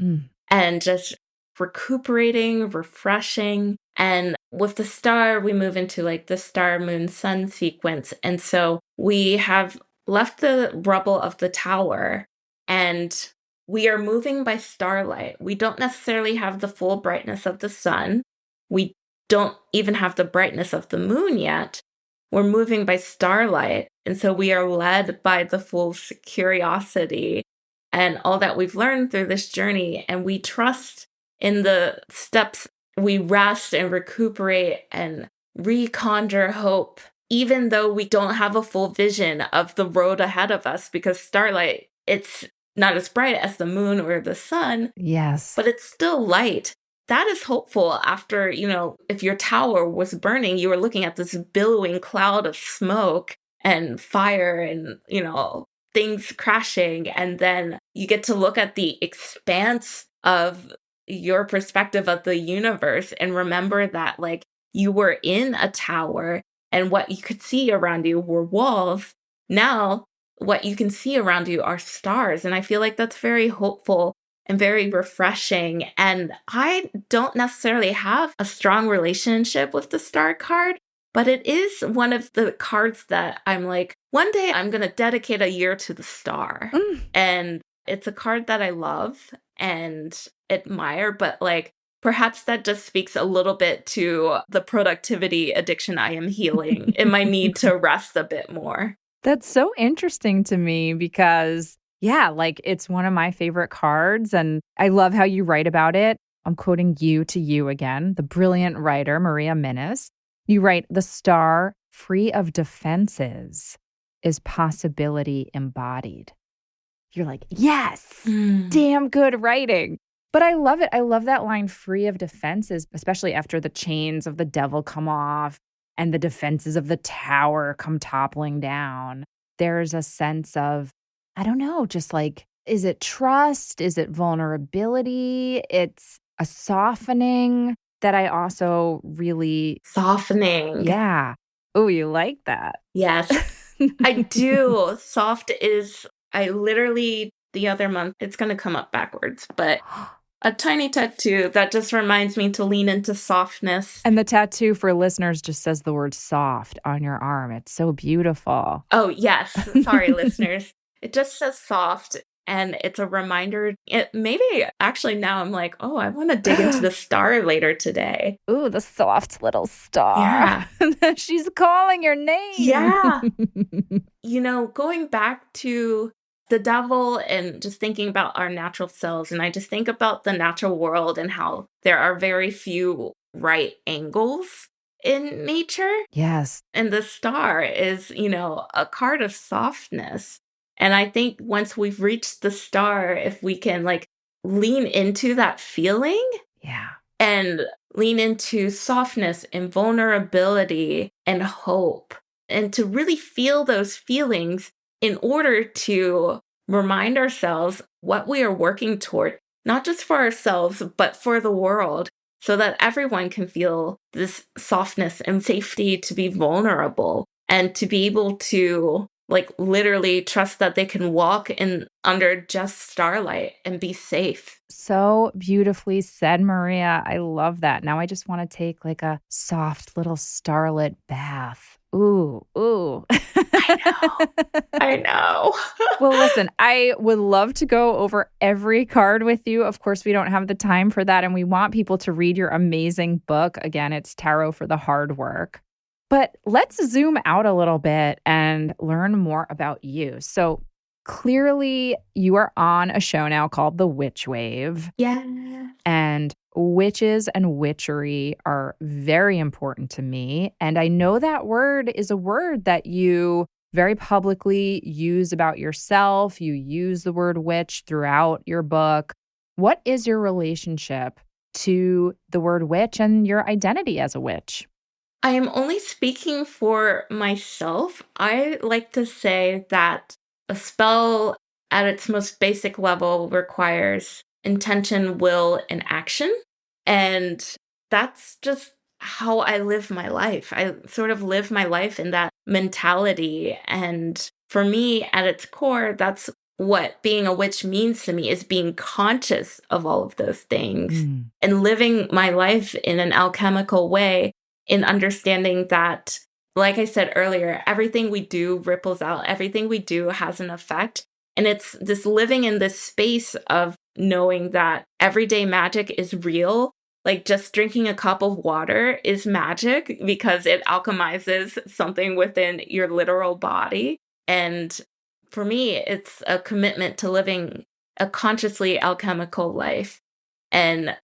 and just recuperating, refreshing. And with the star, we move into like the star, moon, sun sequence. And so we have left the rubble of the tower and we are moving by starlight. We don't necessarily have the full brightness of the sun. We don't even have the brightness of the moon yet. We're moving by starlight. And so we are led by the fool's curiosity and all that we've learned through this journey. And we trust in the steps. We rest and recuperate and reconjure hope, even though we don't have a full vision of the road ahead of us, because starlight, it's not as bright as the moon or the sun. Yes. But it's still light. That is hopeful after, if your tower was burning, you were looking at this billowing cloud of smoke and fire and, things crashing. And then you get to look at the expanse of your perspective of the universe and remember that, like, you were in a tower and what you could see around you were walls. Now, what you can see around you are stars. And I feel like that's very hopeful and very refreshing. And I don't necessarily have a strong relationship with the star card, but it is one of the cards that I'm like, one day I'm going to dedicate a year to the star. And it's a card that I love and admire, but like, perhaps that just speaks a little bit to the productivity addiction I am healing and my need to rest a bit more. That's so interesting to me because, yeah, like it's one of my favorite cards. And I love how you write about it. I'm quoting you to you again, the brilliant writer, Maria Minnis. You write, the star, free of defenses, is possibility embodied. You're like, yes, damn good writing. But I love it. I love that line, free of defenses, especially after the chains of the devil come off and the defenses of the tower come toppling down. There's a sense of, I don't know, just like, is it trust? Is it vulnerability? It's a softening that I also really... Softening. Yeah. Oh, you like that? Yes, I do. Soft is, I literally, the other month, it's going to come up backwards, but a tiny tattoo that just reminds me to lean into softness. And the tattoo for listeners just says the word soft on your arm. It's so beautiful. Oh, yes. Sorry, listeners. It just says soft. And it's a reminder. Maybe actually now I'm like, oh, I want to dig into the star later today. Ooh, the soft little star. Yeah. She's calling your name. Yeah. Going back to the devil and just thinking about our natural selves. And I just think about the natural world and how there are very few right angles in nature. Yes. And the star is, a card of softness. And I think once we've reached the star, if we can like lean into that feeling Yeah. and lean into softness and vulnerability and hope, and to really feel those feelings in order to remind ourselves what we are working toward, not just for ourselves, but for the world, so that everyone can feel this softness and safety to be vulnerable and to be able to like literally trust that they can walk in under just starlight and be safe. So beautifully said, Maria. I love that. Now I just want to take like a soft little starlit bath. Ooh, ooh. I know. Well, listen, I would love to go over every card with you. Of course, we don't have the time for that, and we want people to read your amazing book. Again, it's Tarot for the Hard Work. But let's zoom out a little bit and learn more about you. So clearly, you are on a show now called The Witch Wave. Yeah. And witches and witchery are very important to me. And I know that word is a word that you very publicly use about yourself. You use the word witch throughout your book. What is your relationship to the word witch and your identity as a witch? I am only speaking for myself. I like to say that a spell at its most basic level requires intention, will, and action. And that's just how I live my life. I sort of live my life in that mentality. And for me, at its core, that's what being a witch means to me, is being conscious of all of those things and living my life in an alchemical way, in understanding that, like I said earlier, everything we do ripples out, everything we do has an effect. And it's this living in this space of knowing that everyday magic is real. Like just drinking a cup of water is magic because it alchemizes something within your literal body. And for me, it's a commitment to living a consciously alchemical life and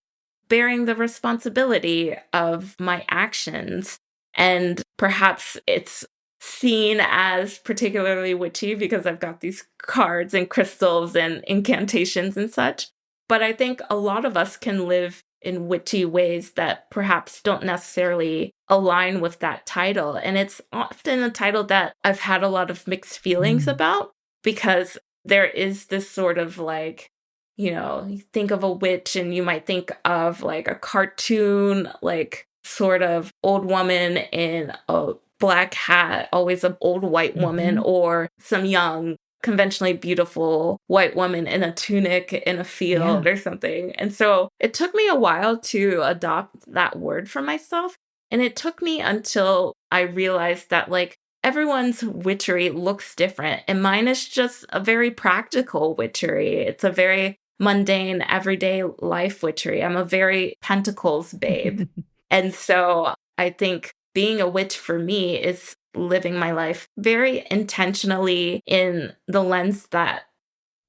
bearing the responsibility of my actions. And perhaps it's seen as particularly witchy because I've got these cards and crystals and incantations and such. But I think a lot of us can live in witchy ways that perhaps don't necessarily align with that title. And it's often a title that I've had a lot of mixed feelings about, because there is this sort of like, you think of a witch and you might think of like a cartoon, like sort of old woman in a black hat, always an old white woman, or some young, conventionally beautiful white woman in a tunic in a field or something. And so it took me a while to adopt that word for myself. And it took me until I realized that like everyone's witchery looks different. And mine is just a very practical witchery. It's a very mundane, everyday life witchery. I'm a very pentacles babe. And so I think being a witch for me is living my life very intentionally in the lens that,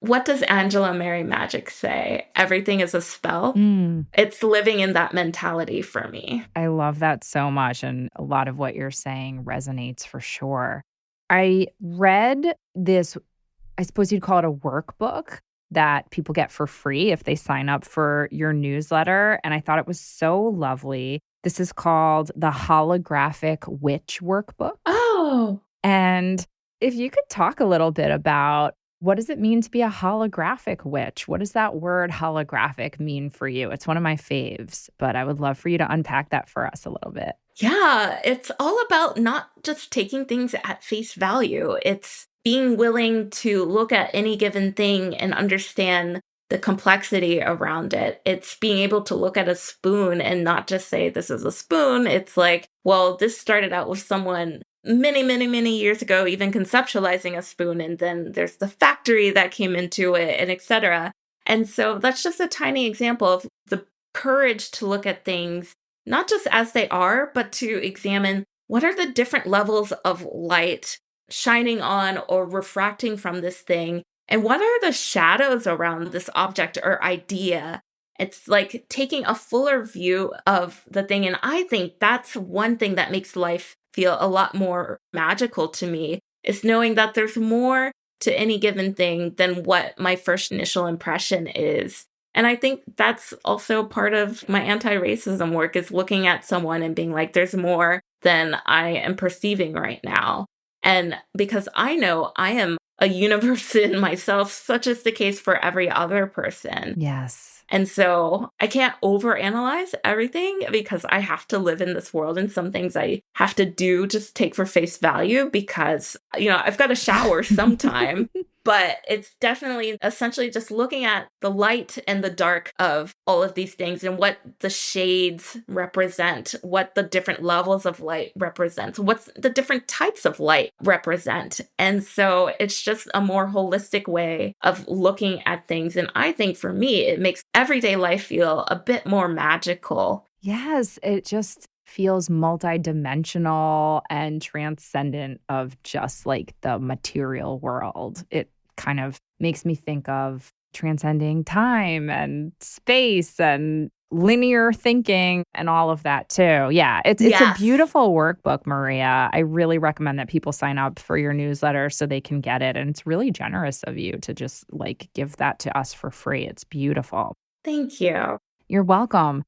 what does Angela Mary Magic say? Everything is a spell. It's living in that mentality for me. I love that so much. And a lot of what you're saying resonates for sure. I read this, I suppose you'd call it a workbook that people get for free if they sign up for your newsletter. And I thought it was so lovely. This is called the Holographic Witch Workbook. Oh. And if you could talk a little bit about, what does it mean to be a holographic witch? What does that word holographic mean for you? It's one of my faves, but I would love for you to unpack that for us a little bit. Yeah, it's all about not just taking things at face value. It's being willing to look at any given thing and understand the complexity around it. It's being able to look at a spoon and not just say, this is a spoon. It's like, well, this started out with someone many, many, many years ago, even conceptualizing a spoon. And then there's the factory that came into it, and etc. And so that's just a tiny example of the courage to look at things, not just as they are, but to examine what are the different levels of light shining on or refracting from this thing, and what are the shadows around this object or idea, It's like taking a fuller view of the thing. And I think that's one thing that makes life feel a lot more magical to me, is knowing that there's more to any given thing than what my first initial impression is. And I think that's also part of my anti-racism work, is looking at someone and being like, there's more than I am perceiving right now. And because I know I am a universe in myself, such as the case for every other person. Yes. And so I can't overanalyze everything, because I have to live in this world, and some things I have to do just take for face value because, I've got to shower sometime. But it's definitely essentially just looking at the light and the dark of all of these things and what the shades represent, what the different levels of light represent, what the different types of light represent. And so it's just a more holistic way of looking at things. And I think for me, it makes everyday life feel a bit more magical. Yes, it just feels multidimensional and transcendent of just like the material world. It kind of makes me think of transcending time and space and linear thinking and all of that too. Yeah, it's a beautiful workbook, Maria. I really recommend that people sign up for your newsletter so they can get it. And it's really generous of you to just like give that to us for free. It's beautiful. Thank you. You're welcome.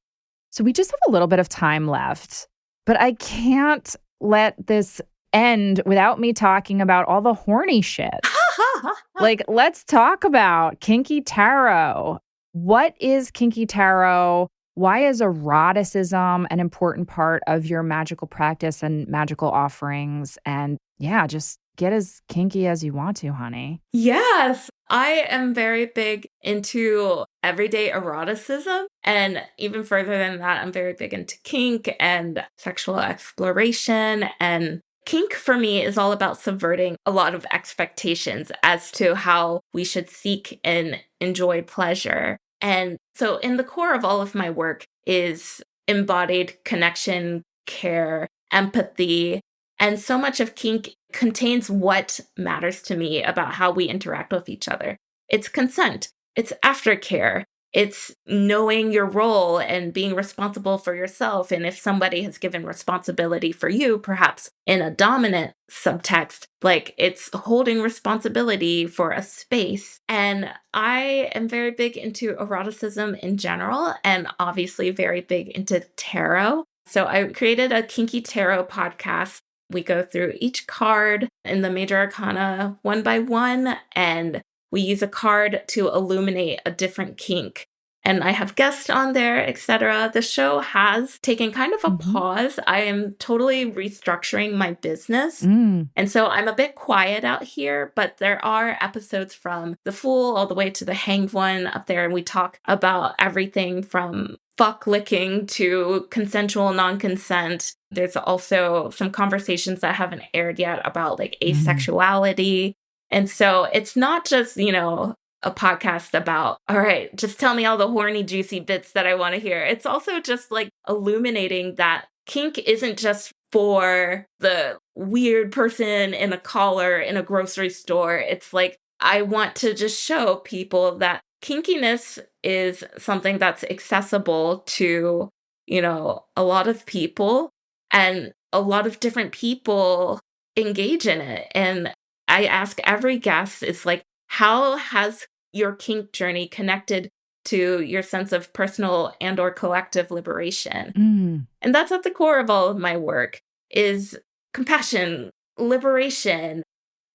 So we just have a little bit of time left, but I can't let this end without me talking about all the horny shit. Like, let's talk about kinky tarot. What is kinky tarot? Why is eroticism an important part of your magical practice and magical offerings? And yeah, just get as kinky as you want to, honey. Yes, I am very big into everyday eroticism. And even further than that, I'm very big into kink and sexual exploration. And kink for me is all about subverting a lot of expectations as to how we should seek and enjoy pleasure. And so in the core of all of my work is embodied connection, care, empathy. And so much of kink contains what matters to me about how we interact with each other. It's consent, it's aftercare, it's knowing your role and being responsible for yourself. And if somebody has given responsibility for you, perhaps in a dominant subtext, like it's holding responsibility for a space. And I am very big into eroticism in general, and obviously very big into tarot. So I created a Kinky Tarot podcast. We go through each card in the major arcana one by one, and we use a card to illuminate a different kink. And I have guests on there, etc. The show has taken kind of a pause. I am totally restructuring my business. And so I'm a bit quiet out here, but there are episodes from The Fool all the way to the Hanged One up there. And we talk about everything from fuck licking to consensual non-consent. There's also some conversations that haven't aired yet about like asexuality. And so it's not just, a podcast about, all right, just tell me all the horny, juicy bits that I want to hear. It's also just like illuminating that kink isn't just for the weird person in a collar in a grocery store. It's like, I want to just show people that kinkiness is something that's accessible to, a lot of people, and a lot of different people engage in it. And I ask every guest, it's like, how has your kink journey connected to your sense of personal and or collective liberation? And that's at the core of all of my work, is compassion, liberation,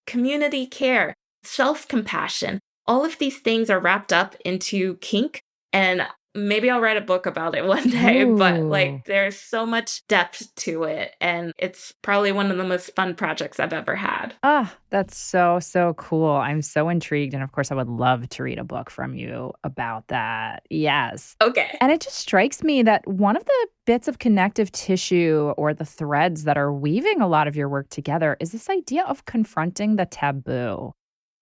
community care, self-compassion. All of these things are wrapped up into kink, and maybe I'll write a book about it one day. But like, there's so much depth to it, and it's probably one of the most fun projects I've ever had. That's so cool. I'm so intrigued, and of course I would love to read a book from you about that. Yes. Okay. And it just strikes me that one of the bits of connective tissue, or the threads that are weaving a lot of your work together, is this idea of confronting the taboo,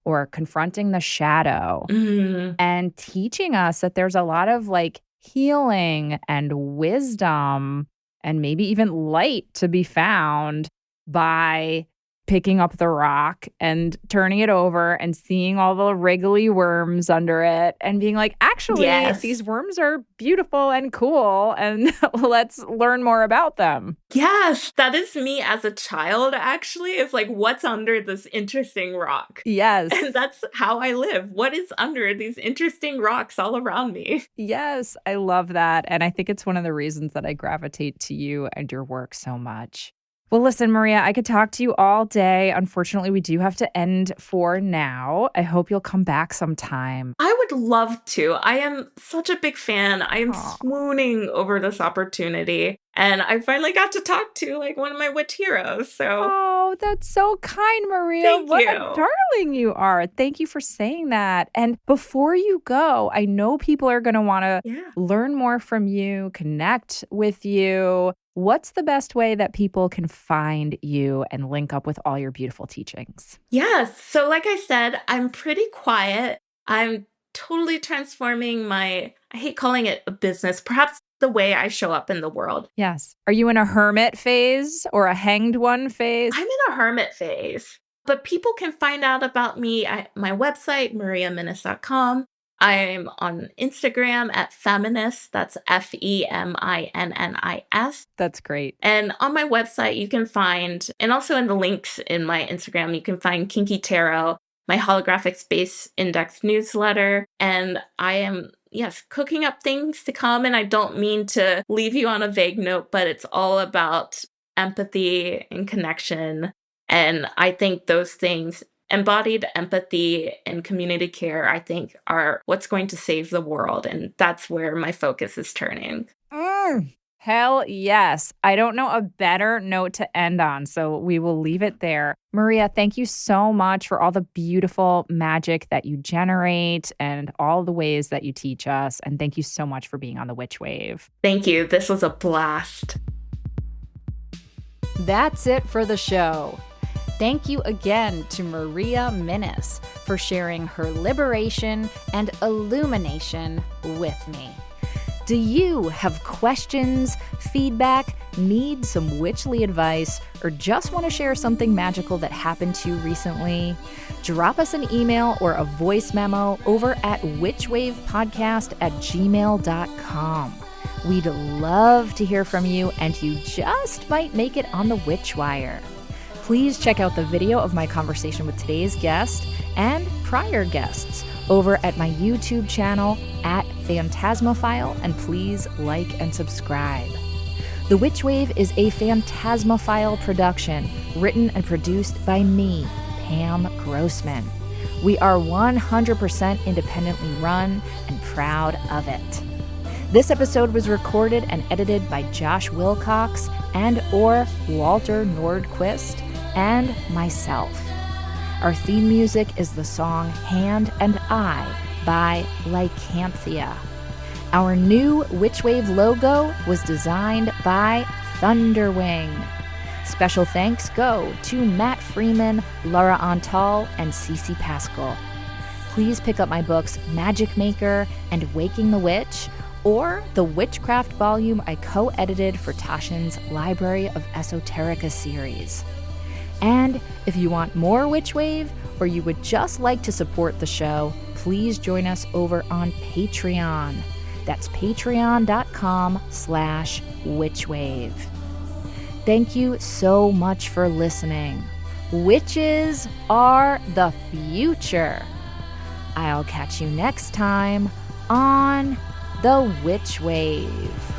or confronting the shadow, and teaching us that there's a lot of like healing and wisdom and maybe even light to be found by picking up the rock and turning it over and seeing all the wriggly worms under it and being like, actually, Yes. these worms are beautiful and cool, and let's learn more about them. Yes, that is me as a child, actually. It's like, what's under this interesting rock? Yes. And that's how I live. What is under these interesting rocks all around me? Yes, I love that. And I think it's one of the reasons that I gravitate to you and your work so much. Well, listen, Maria, I could talk to you all day. Unfortunately, we do have to end for now. I hope you'll come back sometime. I would love to. I am such a big fan. I am swooning over this opportunity. And I finally got to talk to like one of my witch heroes. So Oh, that's so kind, Maria. Thank What you. a darling you are. Thank you for saying that. And before you go, I know people are going to want to learn more from you, connect with you. What's the best way that people can find you and link up with all your beautiful teachings? Yes. So like I said, I'm pretty quiet. I'm totally transforming I hate calling it a business, perhaps the way I show up in the world. Yes. Are you in a hermit phase or a hanged one phase? I'm in a hermit phase, but people can find out about me at my website, mariaminnis.com. I'm on Instagram at Feminnis. That's FEMINNIS. That's great. And on my website, you can find, and also in the links in my Instagram, you can find Kinky Tarot, my holographic space index newsletter. And I am, cooking up things to come. And I don't mean to leave you on a vague note, but it's all about empathy and connection. And I think those things, embodied empathy and community care, I think are what's going to save the world. And that's where my focus is turning. Hell yes. I don't know a better note to end on, so we will leave it there. Maria, thank you so much for all the beautiful magic that you generate and all the ways that you teach us. And thank you so much for being on the Witch Wave. Thank you. This was a blast. That's it for the show. Thank you again to Maria Minnis for sharing her liberation and illumination with me. Do you have questions, feedback, need some witchly advice, or just want to share something magical that happened to you recently? Drop us an email or a voice memo over at witchwavepodcast@gmail.com. We'd love to hear from you, and you just might make it on the Witch Wire. Please check out the video of my conversation with today's guest and prior guests over at my YouTube channel at Phantasmophile, and please like and subscribe. The Witch Wave is a Phantasmophile production, written and produced by me, Pam Grossman. We are 100% independently run and proud of it. This episode was recorded and edited by Josh Wilcox and/or Walter Nordquist and myself. Our theme music is the song Hand and I by Lycanthia. Our new Witch Wave logo was designed by Thunderwing. Special thanks go to Matt Freeman, Laura Antal, and Cece Pascal. Please pick up my books Magic Maker and Waking the Witch, or the Witchcraft volume I co-edited for Tashin's Library of Esoterica series. And if you want more Witch Wave, or you would just like to support the show, please join us over on Patreon. That's patreon.com/witchwave. Thank you so much for listening. Witches are the future. I'll catch you next time on The Witch Wave.